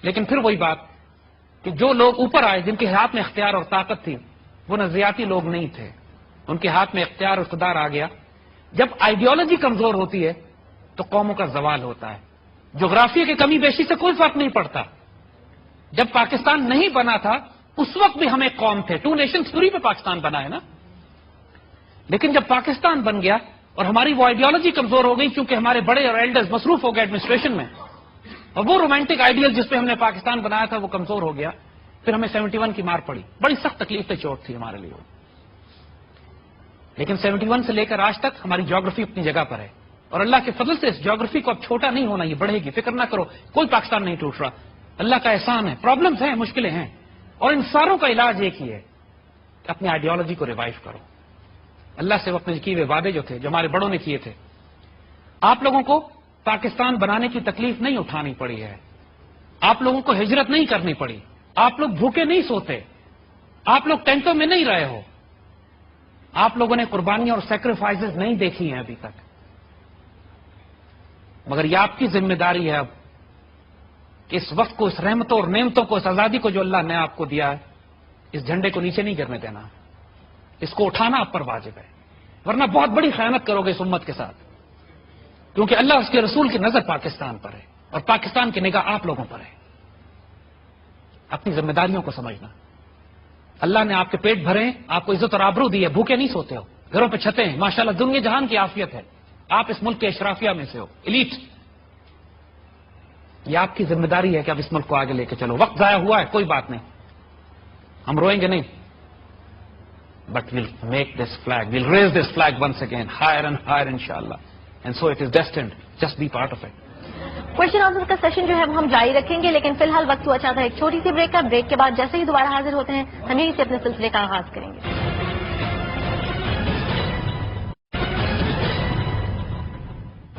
لیکن پھر وہی بات کہ جو لوگ اوپر آئے، جن کے ہاتھ میں اختیار اور طاقت تھی، وہ نظریاتی لوگ نہیں تھے. ان کے ہاتھ میں اختیار اور اقتدار آ گیا. جب آئیڈیالوجی کمزور ہوتی ہے تو قوموں کا زوال ہوتا ہے. جغرافیہ کی کمی بیشی سے کوئی فرق نہیں پڑتا. جب پاکستان نہیں بنا تھا اس وقت بھی ہم ایک قوم تھے. 2 نیشن تھیوری پہ پاکستان بنا ہے نا. لیکن جب پاکستان بن گیا اور ہماری وہ آئیڈیالوجی کمزور ہو گئی، کیونکہ ہمارے بڑے اور ایلڈرز مصروف ہو گئے ایڈمنسٹریشن میں، اور وہ رومانٹک آئیڈیل جس پہ ہم نے پاکستان بنایا تھا وہ کمزور ہو گیا. پھر ہمیں 71 کی مار پڑی. بڑی سخت تکلیف سے چوٹ تھی ہمارے لیے. لیکن 71 سے لے کر آج تک ہماری جیوگرافی اپنی جگہ پر ہے، اور اللہ کے فضل سے اس جیوگرافی کو اب چھوٹا نہیں ہونا، یہ بڑھے گی. فکر نہ کرو، کوئی پاکستان نہیں ٹوٹ رہا. اللہ کا احسان ہے. پرابلمز ہیں، مشکلیں ہیں، اور ان ساروں کا علاج ایک ہی ہے کہ اپنی آئیڈیالوجی کو ریوائیو کرو. اللہ سے وہ اپنے کیے ہوئے وعدے جو تھے، جو ہمارے بڑوں نے کیے تھے. آپ لوگوں کو پاکستان بنانے کی تکلیف نہیں اٹھانی پڑی ہے. آپ لوگوں کو ہجرت نہیں کرنی پڑی. آپ لوگ بھوکے نہیں سوتے. آپ لوگ ٹینٹوں میں نہیں رہے ہو. آپ لوگوں نے قربانیاں اور سیکریفائسز نہیں دیکھی ہیں ابھی تک. مگر یہ آپ کی ذمہ داری ہے اب کہ اس وقت کو، اس رحمتوں اور نعمتوں کو، اس آزادی کو جو اللہ نے آپ کو دیا ہے، اس جھنڈے کو نیچے نہیں گرنے دینا. اس کو اٹھانا آپ پر واجب ہے، ورنہ بہت بڑی خیانت کرو گے اس امت کے ساتھ. کیونکہ اللہ اس کے رسول کی نظر پاکستان پر ہے اور پاکستان کی نگاہ آپ لوگوں پر ہے. اپنی ذمہ داریوں کو سمجھنا. اللہ نے آپ کے پیٹ بھرے، آپ کو عزت اور آبرو دی ہے. بھوکے نہیں سوتے ہو، گھروں پہ چھتیں ہیں، ماشاءاللہ دنیا جہان کی عافیت ہے. آپ اس ملک کے اشرافیہ میں سے ہو، ایلیٹ. یہ آپ کی ذمہ داری ہے کہ اب اس ملک کو آگے لے کے چلو. وقت ضائع ہوا ہے، کوئی بات نہیں، ہم روئیں گے نہیں. But we'll make this flag, we'll raise this flag once again higher and higher انشاءاللہ. And so it is destined. Just be part of it. Question answer کا سیشن جو ہے وہ ہم جاری رکھیں گے، لیکن فی الحال وقت ہوا چاہتا ہے ایک چھوٹی سی بریک کا. بریک کے بعد جیسے ہی دوبارہ حاضر ہوتے ہیں ہم یہیں سے اپنے سلسلے کا آغاز کریں گے.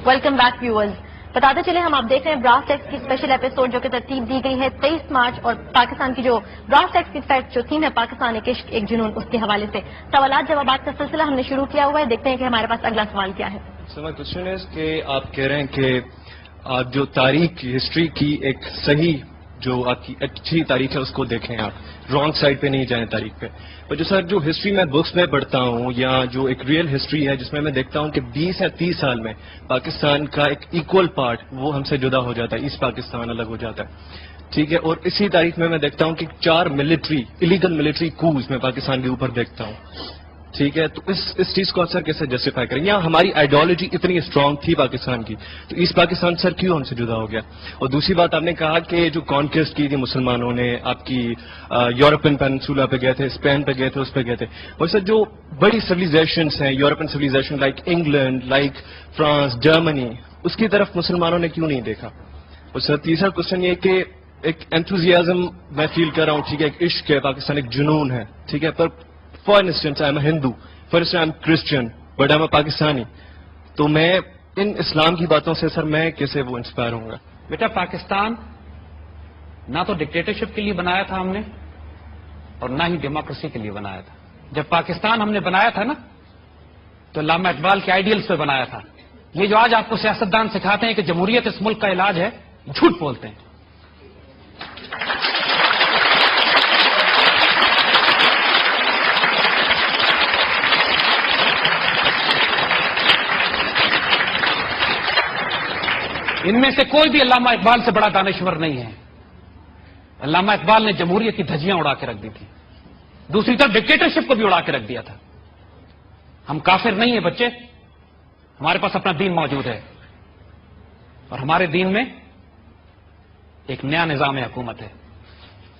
Welcome back viewers. بتاتے چلے ہم آپ دیکھ رہے ہیں براس ٹیکس کی اسپیشل ایپیسوڈ جو کہ ترتیب دی گئی ہے 23 مارچ اور پاکستان کی جو براس ٹیکس کی فیکٹ جو تھیم ہے پاکستان ایک عشق ایک جنون، اس کے حوالے سے سوالات جوابات کا سلسلہ ہم نے شروع کیا ہوا ہے. دیکھتے ہیں کہ ہمارے پاس اگلا سوال کیا ہے. سر کوشچن ہے کہ آپ کہہ رہے ہیں کہ آپ جو تاریخ ہسٹری کی ایک صحیح جو آپ کی اچھی تاریخ ہے اس کو دیکھیں، آپ رانگ سائڈ پہ نہیں جائیں تاریخ پہ. اور جو سر جو ہسٹری میں بکس میں پڑھتا ہوں یا جو ایک ریئل ہسٹری ہے جس میں دیکھتا ہوں کہ 20 یا 30 سال میں پاکستان کا ایک ایکول پارٹ وہ ہم سے جدا ہو جاتا ہے، ایسٹ پاکستان الگ ہو جاتا ہے. ٹھیک ہے. اور اسی تاریخ میں دیکھتا ہوں کہ 4 ایلیگل ملٹری کوز میں پاکستان کے اوپر دیکھتا ہوں. ٹھیک ہے. تو اس چیز کو اثر کیسے جسٹیفائی کریں؟ یا ہماری آئیڈیالوجی اتنی اسٹرانگ تھی پاکستان کی تو ایسٹ پاکستان سر کیوں ہم سے جدا ہو گیا؟ اور دوسری بات آپ نے کہا کہ جو کانکویسٹ کی تھی مسلمانوں نے آپ کی یورپین پینسولا پہ گئے تھے، اسپین پہ گئے تھے، اس پہ گئے تھے. اور سر جو بڑی سویلائزیشنس ہیں European civilization like England, like France, Germany, اس کی طرف مسلمانوں نے کیوں نہیں دیکھا؟ اور سر تیسرا کوشچن یہ کہ ایک انتھوزیازم میں فیل کر رہا ہوں, ٹھیک ہے, ایک عشق ہے, پاکستان ایک جنون ہے, ٹھیک ہے, پر for instance I am a Hindu, for instance I am Christian, but I am a Pakistani. تو میں ان اسلام کی باتوں سے سر میں کیسے وہ انسپائر ہوں گا؟ بیٹا پاکستان نہ تو ڈکٹیٹرشپ کے لیے بنایا تھا ہم نے اور نہ ہی ڈیموکریسی کے لیے بنایا تھا. جب پاکستان ہم نے بنایا تھا نا تو علامہ اقبال کے آئیڈیلز پہ بنایا تھا. یہ جو آج آپ کو سیاستدان سکھاتے ہیں کہ جمہوریت اس ملک کا علاج ہے, جھوٹ بولتے ہیں. ان میں سے کوئی بھی علامہ اقبال سے بڑا دانشور نہیں ہے. علامہ اقبال نے جمہوریت کی دھجیاں اڑا کے رکھ دی تھی, دوسری طرف ڈکٹیٹرشپ کو بھی اڑا کے رکھ دیا تھا. ہم کافر نہیں ہیں بچے, ہمارے پاس اپنا دین موجود ہے, اور ہمارے دین میں ایک نیا نظام حکومت ہے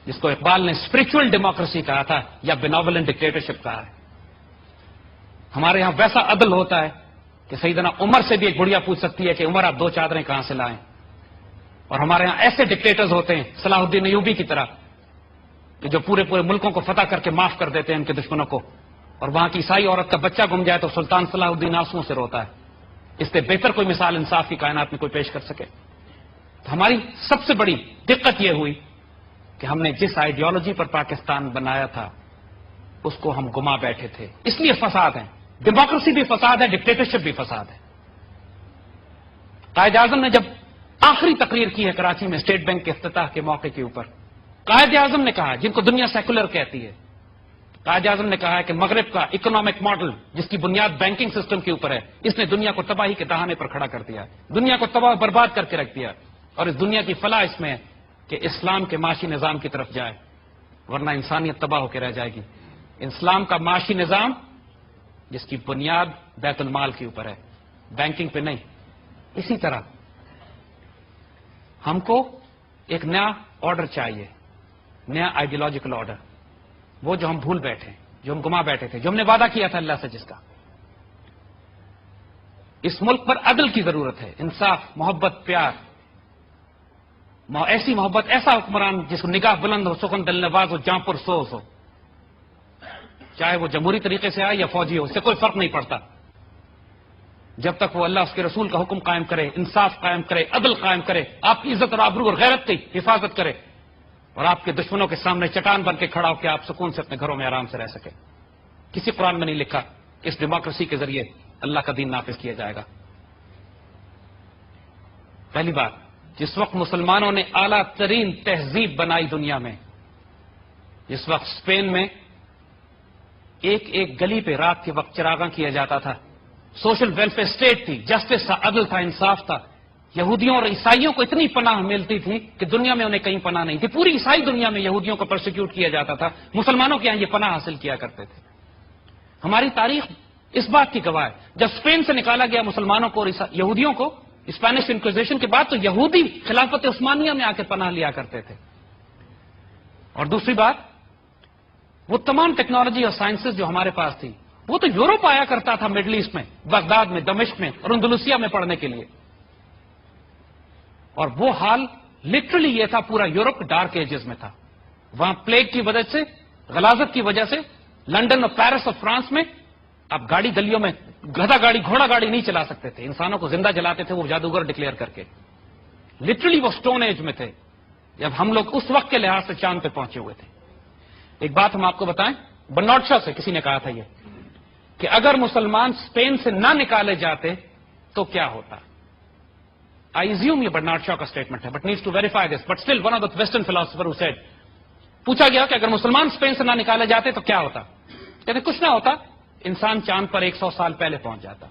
جس کو اقبال نے اسپرچل ڈیموکریسی کہا تھا یا بیناولنٹ ڈکٹیٹرشپ کہا ہے. ہمارے یہاں ویسا عدل ہوتا ہے کہ سیدنا عمر سے بھی ایک بڑھیا پوچھ سکتی ہے کہ عمر آپ 2 چادریں کہاں سے لائیں. اور ہمارے یہاں ایسے ڈکٹیٹرز ہوتے ہیں صلاح الدین ایوبی کی طرح کہ جو پورے ملکوں کو فتح کر کے معاف کر دیتے ہیں ان کے دشمنوں کو, اور وہاں کی عیسائی عورت کا بچہ گم جائے تو سلطان صلاح الدین آنسوؤں سے روتا ہے. اس سے بہتر کوئی مثال انصاف کی کائنات میں کوئی پیش کر سکے. تو ہماری سب سے بڑی دقت یہ ہوئی کہ ہم نے جس آئیڈیالوجی پر پاکستان بنایا تھا اس کو ہم گما بیٹھے تھے. اس لیے فساد ہیں, ڈیموکریسی بھی فساد ہے, ڈکٹیٹرشپ بھی فساد ہے. قائد اعظم نے جب آخری تقریر کی ہے کراچی میں اسٹیٹ بینک کے افتتاح کے موقع کے اوپر, قائد اعظم نے کہا, جن کو دنیا سیکولر کہتی ہے, قائد اعظم نے کہا ہے کہ مغرب کا اکنامک ماڈل جس کی بنیاد بینکنگ سسٹم کے اوپر ہے, اس نے دنیا کو تباہی کے دہانے پر کھڑا کر دیا, دنیا کو تباہ برباد کر کے رکھ دیا. اور اس دنیا کی فلاح اس میں ہے کہ اسلام کے معاشی نظام کی طرف جائے, ورنہ انسانیت تباہ ہو کے رہ جائے گی. اسلام کا معاشی نظام جس کی بنیاد بیت المال کے اوپر ہے, بینکنگ پہ نہیں. اسی طرح ہم کو ایک نیا آرڈر چاہیے, نیا آئیڈیالوجیکل آرڈر, وہ جو ہم بھول بیٹھے, جو ہم گما بیٹھے تھے, جو ہم نے وعدہ کیا تھا اللہ سے جس کا. اس ملک پر عدل کی ضرورت ہے, انصاف, محبت, پیار, ایسی محبت, ایسا حکمران جس کو نگاہ بلند ہو, سخن دل نواز ہو, جاں پر سوز ہو, چاہے وہ جمہوری طریقے سے آئے یا فوجی ہو, اس سے کوئی فرق نہیں پڑتا. جب تک وہ اللہ اس کے رسول کا حکم قائم کرے, انصاف قائم کرے, عدل قائم کرے, آپ کی عزت اور آبرو اور غیرت کی حفاظت کرے, اور آپ کے دشمنوں کے سامنے چٹان بن کے کھڑا ہو کے آپ سکون سے اپنے گھروں میں آرام سے رہ سکے. کسی قرآن میں نہیں لکھا کہ اس ڈیموکریسی کے ذریعے اللہ کا دین نافذ کیا جائے گا. پہلی بات, جس وقت مسلمانوں نے اعلیٰ ترین تہذیب بنائی دنیا میں, جس وقت اسپین میں ایک ایک گلی پہ رات کے وقت چراغاں کیا جاتا تھا, سوشل ویلفیئر اسٹیٹ تھی, جسٹس تھا, عدل تھا, انصاف تھا, یہودیوں اور عیسائیوں کو اتنی پناہ ملتی تھی کہ دنیا میں انہیں کہیں پناہ نہیں تھی. پوری عیسائی دنیا میں یہودیوں کو پرسیکیوٹ کیا جاتا تھا, مسلمانوں کے یہاں یہ پناہ حاصل کیا کرتے تھے. ہماری تاریخ اس بات کی گواہ ہے, جب اسپین سے نکالا گیا مسلمانوں کو اور یہودیوں کو اسپینش انکویزیشن کے بعد, تو یہودی خلافت عثمانیہ میں آ کے پناہ لیا کرتے تھے. اور دوسری بات, وہ تمام ٹیکنالوجی اور سائنسز جو ہمارے پاس تھی وہ تو یورپ آیا کرتا تھا, مڈل ایسٹ میں, بغداد میں, دمشق میں اور اندلسیہ میں پڑھنے کے لیے. اور وہ حال لٹرلی یہ تھا, پورا یورپ ڈارک ایجز میں تھا. وہاں پلیگ کی وجہ سے, غلاظت کی وجہ سے لنڈن اور پیرس اور فرانس میں آپ گاڑی گلیوں میں گدھا گاڑی, گھوڑا گاڑی نہیں چلا سکتے تھے, انسانوں کو زندہ جلاتے تھے وہ جادوگر ڈکلیئر کر کے. لٹرلی وہ سٹون ایج میں تھے جب ہم لوگ اس وقت کے لحاظ سے چاند پہ پہنچے ہوئے تھے. ایک بات ہم آپ کو بتائیں, برنارڈ شاہ سے کسی نے کہا تھا یہ کہ اگر مسلمان اسپین سے نہ نکالے جاتے تو کیا ہوتا. آئی ایزیوم یہ برنارڈ شاہ کا اسٹیٹمنٹ ہے, but needs to verify this, but still one of the western philosopher who said, پوچھا گیا کہ اگر مسلمان اسپین سے نہ نکالے جاتے تو کیا ہوتا. کہتے کچھ نہ ہوتا, انسان چاند پر 100 سال پہلے پہنچ جاتا.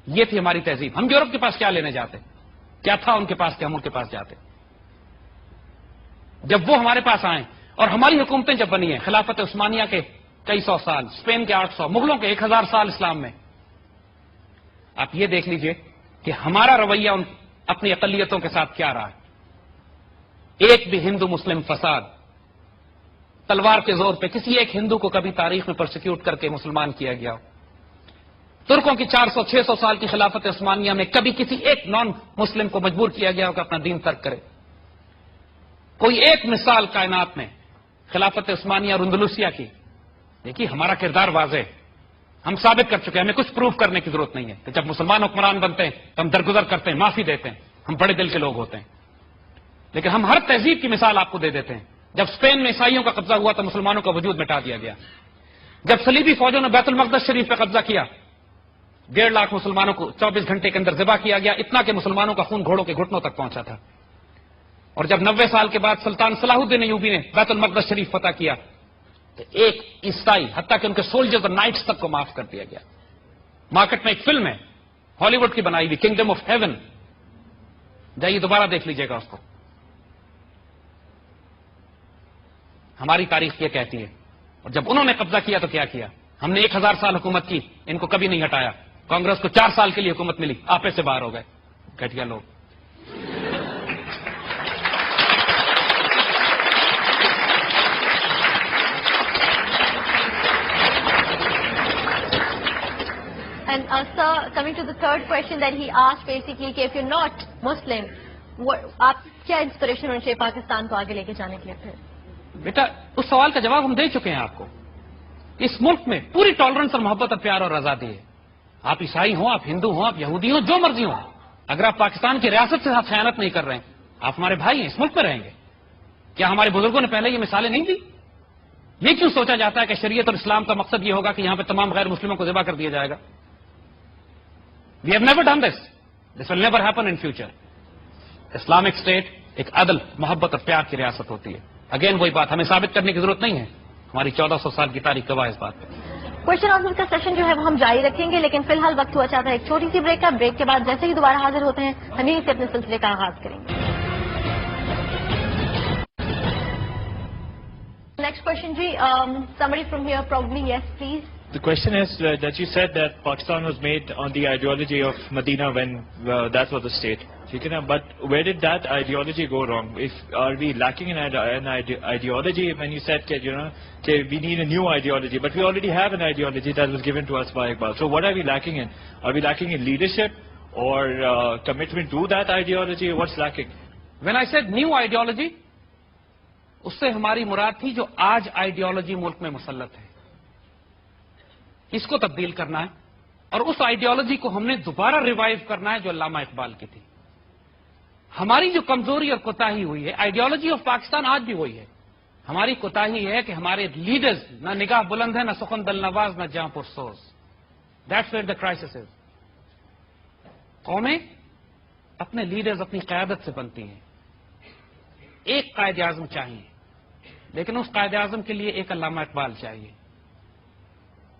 یہ تھی ہماری تہذیب. ہم یورپ کے پاس کیا لینے جاتے, کیا تھا ان کے پاس کہ ہم ان کے پاس جاتے. جب وہ ہمارے پاس آئیں اور ہماری حکومتیں جب بنی ہیں, خلافت عثمانیہ کے کئی سو سال, اسپین کے 800, مغلوں کے 1000 سال اسلام میں, آپ یہ دیکھ لیجئے کہ ہمارا رویہ ان اپنی اقلیتوں کے ساتھ کیا رہا ہے. ایک بھی ہندو مسلم فساد تلوار کے زور پہ کسی ایک ہندو کو کبھی تاریخ میں پرسیکیوٹ کر کے مسلمان کیا گیا ہو. ترکوں کی 400-600 سال کی خلافت عثمانیہ میں کبھی کسی ایک نان مسلم کو مجبور کیا گیا ہو کہ اپنا دین ترک کرے. کوئی ایک مثال کائنات میں خلافت عثمانیہ اور اندلسیہ کی؟ دیکھیے ہمارا کردار واضح ہے، ہم ثابت کر چکے ہیں، ہمیں کچھ پروف کرنے کی ضرورت نہیں ہے کہ جب مسلمان حکمران بنتے ہیں تو ہم درگزر کرتے ہیں، معافی دیتے ہیں، ہم بڑے دل کے لوگ ہوتے ہیں. لیکن ہم ہر تہذیب کی مثال آپ کو دے دیتے ہیں. جب اسپین میں عیسائیوں کا قبضہ ہوا تو مسلمانوں کا وجود مٹا دیا گیا. جب صلیبی فوجوں نے بیت المقدس شریف پہ قبضہ کیا 1.5 لاکھ مسلمانوں کو 24 گھنٹے کے اندر ذبح کیا گیا، اتنا کہ مسلمانوں کا خون گھوڑوں کے گھٹنوں تک پہنچا تھا. اور جب 90 سال کے بعد سلطان صلاح الدین ایوبی نے بیت المقدس شریف فتح کیا تو ایک عیسائی حتیٰ کہ ان کے سولجرز اور نائٹس تک کو معاف کر دیا گیا. مارکیٹ میں ایک فلم ہے ہالی ووڈ کی بنائی ہوئی، کنگڈم آف ہیون، جائیے دوبارہ دیکھ لیجیے گا اس کو. ہماری تاریخ یہ کہتی ہے. اور جب انہوں نے قبضہ کیا تو کیا کیا؟ ہم نے 1000 سال حکومت کی، ان کو کبھی نہیں ہٹایا. کانگریس کو 4 سال کے لیے حکومت ملی، آپے سے باہر ہو گئے گھٹیا لوگ. And sir, coming to the third question that he asked, basically, کہ if you're not Muslim, آپ کیا انسپریشن ہونا چاہیے پاکستان کو آگے لے کے جانے کے لیے؟ پھر بیٹا اس سوال کا جواب ہم دے چکے ہیں آپ کو. اس ملک میں پوری ٹالرنس اور محبت اور پیار اور آزادی ہے. آپ عیسائی ہوں، آپ ہندو ہوں، آپ یہودی ہوں، جو مرضی ہوں. اگر آپ پاکستان کی ریاست کے ساتھ خیانت نہیں کر رہے ہیں، آپ ہمارے بھائی ہیں، اس ملک میں رہیں گے. کیا ہمارے بزرگوں نے پہلے یہ مثالیں نہیں دی؟ یہ کیوں سوچا جاتا ہے کہ شریعت اور اسلام کا مقصد یہ ہوگا کہ یہاں پہ تمام غیر مسلموں کو ذبح کر دیا جائے گا؟ We have never done this. This will never happen in future. Islamic state ایک عدل، محبت اور پیار کی ریاست ہوتی ہے. اگین وہی بات، ہمیں ثابت کرنے کی ضرورت نہیں ہے، ہماری 1400 سال کی تاریخ گواہ اس بات پہ. کوشچن آنسر کا سیشن جو ہے وہ ہم جاری رکھیں گے، لیکن فی الحال وقت ہوا چاہتا ہے ایک چھوٹی سی بریک کا. بریک کے بعد جیسے ہی دوبارہ حاضر ہوتے ہیں ہم یہیں سے اپنے سلسلے کا آغاز کریں گے. نیکسٹ کوشچن جی، somebody from here probably, yes please. The question is that you said that Pakistan was made on the ideology of Medina when that was the state. But where did that ideology go wrong? Are we lacking an ideology when you said that we need a new ideology, but we already have an ideology that was given to us by Iqbal. So what are we lacking in? Are we lacking in leadership or commitment to that ideology? What's lacking? When I said new ideology, اس سے ہماری مراد تھی جو آج ideology ملک میں مسلط ہے، اس کو تبدیل کرنا ہے. اور اس آئیڈیالوجی کو ہم نے دوبارہ ریوائیو کرنا ہے جو علامہ اقبال کی تھی. ہماری جو کمزوری اور کوتاہی ہوئی ہے، آئیڈیالوجی آف پاکستان آج بھی وہی ہے. ہماری کوتاہی ہے کہ ہمارے لیڈرز نہ نگاہ بلند ہے، نہ سخن دل نواز، نہ جاں پرسوز. That's where the crisis is. قومیں اپنے لیڈرز اپنی قیادت سے بنتی ہیں. ایک قائد اعظم چاہیے، لیکن اس قائد اعظم کے لیے ایک علامہ اقبال چاہیے.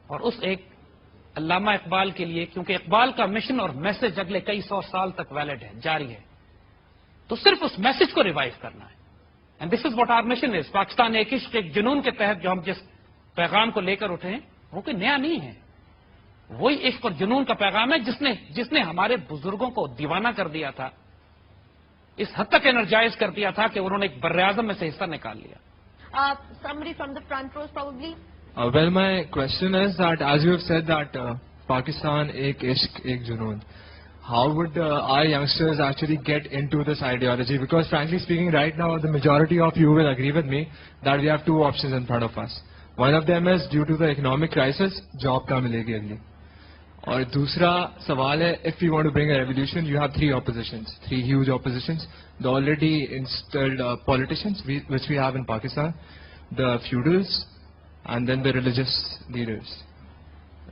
اور اس ایک علامہ اقبال کے لیے، کیونکہ اقبال کا مشن اور میسج اگلے کئی 100 سال تک ویلڈ ہے، جاری ہے، تو صرف اس میسج کو ریوائیو کرنا ہے. And this is what our mission is. Pakistan ایک عشق، ایک جنون کے تحت جو ہم جس پیغام کو لے کر اٹھے ہیں وہ کوئی نیا نہیں ہے. وہی عشق اور جنون کا پیغام ہے جس نے ہمارے بزرگوں کو دیوانہ کر دیا تھا، اس حد تک انرجائز کر دیا تھا کہ انہوں نے ایک براعظم میں سے حصہ نکال لیا. Somebody from the front rows probably. Well, my question is that as you have said that Pakistan ek ishq, ek junoon, how would our youngsters actually get into this ideology? Because frankly speaking, right now the majority of you will agree with me that we have two options in front of us. One of them is due to the economic crisis, job ka milegi agli. اور دوسرا سوال ہے, if you want to bring a revolution, you have three oppositions, three huge oppositions. The already installed politicians, which we have in Pakistan, the feudals, and then the religious leaders.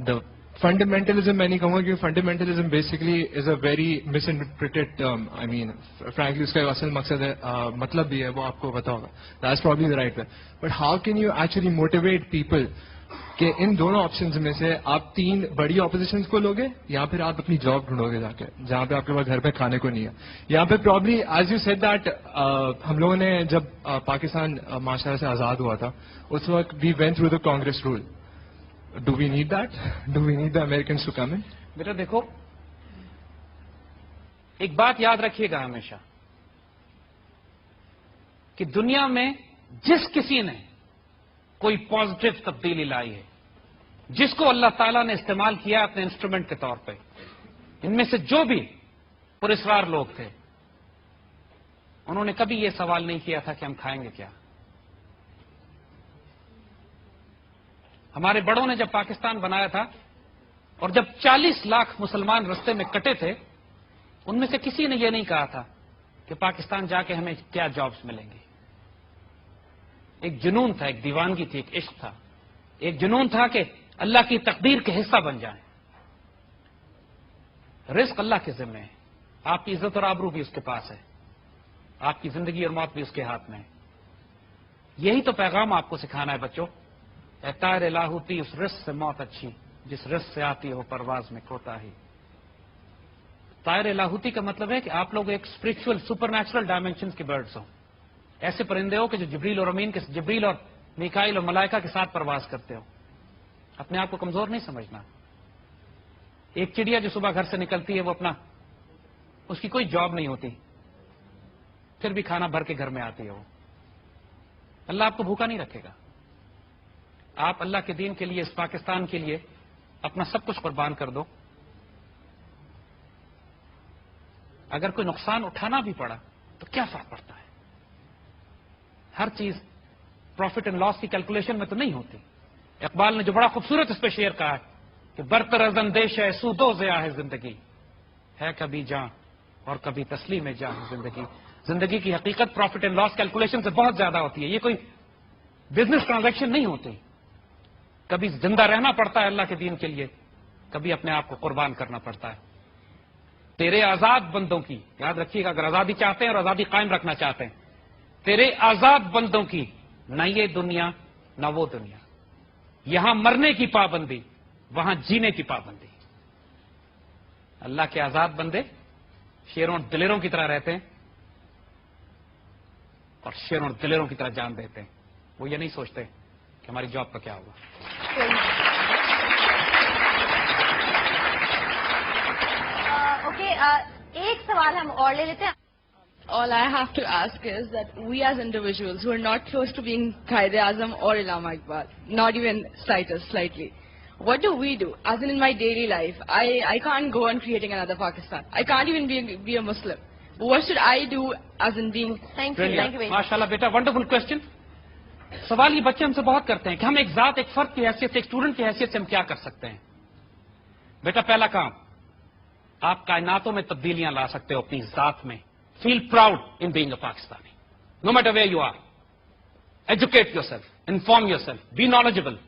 The fundamentalism, میں نہیں کہوں گا کہ fundamentalism basically is a very misinterpreted term. I mean, frankly, اس کا اصل مقصد ہے, مطلب بھی ہے, وہ آپ کو پتا ہوگا. That's probably the right way. But how can you actually motivate people کہ ان دونوں آپشنز میں سے آپ تین بڑی اپوزیشنز کو لوگے, یا پھر آپ اپنی جاب ڈھونڈو گے جا کے جہاں پہ آپ کے پاس گھر پہ کھانے کو نہیں ہے. یہاں پہ probably as you said that, ہم لوگوں نے جب پاکستان معاشرے سے آزاد ہوا تھا اس وقت we went through the Congress rule. Do we need that? Do we need the Americans to come in? بیٹا دیکھو, ایک بات یاد رکھیے گا ہمیشہ کہ دنیا میں جس کسی نے کوئی پازیٹو تبدیلی لائی ہے, جس کو اللہ تعالیٰ نے استعمال کیا اپنے انسٹرومنٹ کے طور پہ, ان میں سے جو بھی پراسرار لوگ تھے, انہوں نے کبھی یہ سوال نہیں کیا تھا کہ ہم کھائیں گے کیا. ہمارے بڑوں نے جب پاکستان بنایا تھا اور جب 40 لاکھ مسلمان رستے میں کٹے تھے، ان میں سے کسی نے یہ نہیں کہا تھا کہ پاکستان جا کے ہمیں کیا جابز ملیں گے. ایک جنون تھا، ایک دیوانگی تھی، ایک عشق تھا، ایک جنون تھا کہ اللہ کی تقدیر کے حصہ بن جائیں. رزق اللہ کے ذمہ ہے، آپ کی عزت اور آبرو بھی اس کے پاس ہے، آپ کی زندگی اور موت بھی اس کے ہاتھ میں ہے. یہی تو پیغام آپ کو سکھانا ہے بچوں. اے طائر لاہوتی، اس رزق سے موت اچھی جس رزق سے آتی ہو پرواز میں کوتاہی. طائر لاہوتی کا مطلب ہے کہ آپ لوگ ایک اسپرچل سپر نیچرل ڈائمینشنز کے برڈز ہو، ایسے پرندے ہو کہ جو جبریل اور میکائیل اور ملائکہ کے ساتھ پرواز کرتے ہو. اپنے آپ کو کمزور نہیں سمجھنا. ایک چڑیا جو صبح گھر سے نکلتی ہے، وہ اس کی کوئی جاب نہیں ہوتی، پھر بھی کھانا بھر کے گھر میں آتی ہے. وہ اللہ آپ کو بھوکا نہیں رکھے گا. آپ اللہ کے دین کے لیے، اس پاکستان کے لیے اپنا سب کچھ قربان کر دو. اگر کوئی نقصان اٹھانا بھی پڑا تو کیا فرق پڑتا ہے؟ ہر چیز پروفٹ اینڈ لاس کی کیلکولیشن میں تو نہیں ہوتی. اقبال نے جو بڑا خوبصورت اس پہ شعر کہا ہے کہ برتر از اندیش ہے سود و ضیاء ہے زندگی، ہے کبھی جاں اور کبھی تسلیم جاں زندگی. زندگی کی حقیقت پروفٹ اینڈ لاس کیلکولیشن سے بہت زیادہ ہوتی ہے. یہ کوئی بزنس ٹرانزیکشن نہیں ہوتی. کبھی زندہ رہنا پڑتا ہے اللہ کے دین کے لیے، کبھی اپنے آپ کو قربان کرنا پڑتا ہے. تیرے آزاد بندوں کی، یاد رکھیے گا، اگر آزادی چاہتے ہیں اور آزادی قائم رکھنا چاہتے ہیں، تیرے آزاد بندوں کی نہ یہ دنیا نہ وہ دنیا. یہاں مرنے کی پابندی، وہاں جینے کی پابندی. اللہ کے آزاد بندے شیروں دلیروں کی طرح رہتے ہیں اور شیروں دلیروں کی طرح جان دیتے ہیں. وہ یہ نہیں سوچتے کہ ہماری جاب کا کیا ہوگا. اوکے، ایک سوال ہم اور لے لیتے ہیں. All I have to ask is that we as individuals who are not close to being Quaid-e-Azam or Allama Iqbal, not even slightly, what do we do? As in my daily life, I can't go on creating another Pakistan. I can't even be a Muslim. What should I do as in being... Thank you. ماشاء اللہ بیٹا، wonderful question. سوال یہ بچے ہم سے بہت کرتے ہیں کہ ہم ایک ذات، ایک فرد کی حیثیت سے، ایک اسٹوڈنٹ کی حیثیت سے ہم کیا کر سکتے ہیں. بیٹا پہلا کام، آپ کائناتوں میں تبدیلیاں لا سکتے ہو اپنی ذات میں. Feel proud in being a Pakistani, no matter where you are. Educate yourself, inform yourself, be knowledgeable.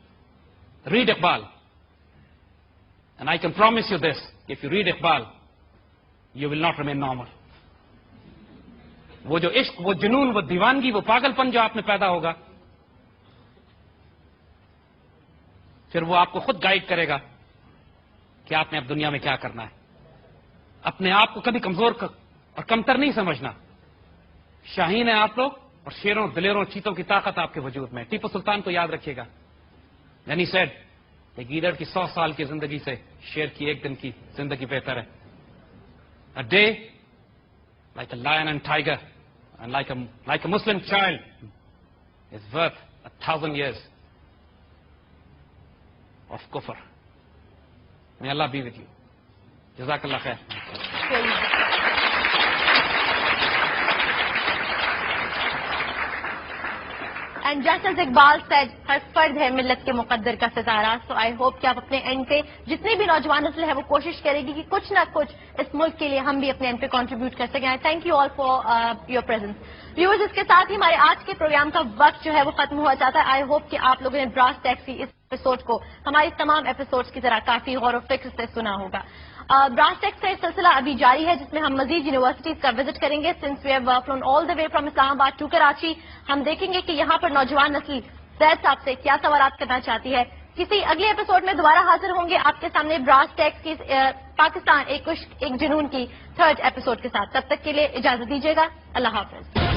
Read Iqbal. And I can promise you this, if you read Iqbal, you will not remain normal. وہ جو عشق، وہ جنون، وہ دیوانگی، وہ پاگل پن جو آپ میں پیدا ہوگا، پھر وہ آپ کو خود گائیڈ کرے گا کہ آپ نے اب دنیا میں کیا کرنا ہے. اپنے آپ کو کبھی کمزور اور کمتر نہیں سمجھنا. شاہین ہیں آپ لوگ، اور شیروں دلیروں چیتوں کی طاقت آپ کے وجود میں. ٹیپو سلطان کو یاد رکھیے گا. یعنی سیڈ کہ گیدڑ کی 100 سال کی زندگی سے شیر کی ایک دن کی زندگی بہتر ہے. A day like a lion and tiger and like a Muslim child is worth 1,000 years of kufr. May Allah be with you. Jazakallah khair. And just as Iqbal said, ہر فرد ہے ملت کے مقدر کا ستارہ. سو آئی ہوپ کہ آپ اپنے اینڈ پہ، جتنی بھی نوجوان نسل ہے وہ کوشش کرے گی کہ کچھ نہ کچھ اس ملک کے لیے ہم بھی اپنے اینڈ پہ کنٹریبیوٹ کر سکیں. Thank you all for your presence. Viewers, اس کے ساتھ ہی ہمارے آج کے پروگرام کا وقت جو ہے وہ ختم ہوا چاہتا ہے. آئی ہوپ کہ آپ لوگوں نے براس ٹیکس کی اس ایپیسوڈ کو ہماری تمام ایپیسوڈز کی طرح کافی غور و فکر سے سنا ہوگا. براس ٹیکس کا یہ سلسلہ ابھی جاری ہے، جس میں ہم مزید یونیورسٹیز کا وزٹ کریں گے. Since we have flown all the way from Islamabad to Karachi, ہم دیکھیں گے کہ یہاں پر نوجوان نسل زید صاحب سے کیا سوالات کرنا چاہتی ہے. کسی اگلے ایپیسوڈ میں دوبارہ حاضر ہوں گے آپ کے سامنے براس ٹیکس کی پاکستان ایک عشق ایک جنون کی 3rd ایپیسوڈ کے ساتھ. تب تک کے لیے اجازت دیجیے گا. اللہ حافظ.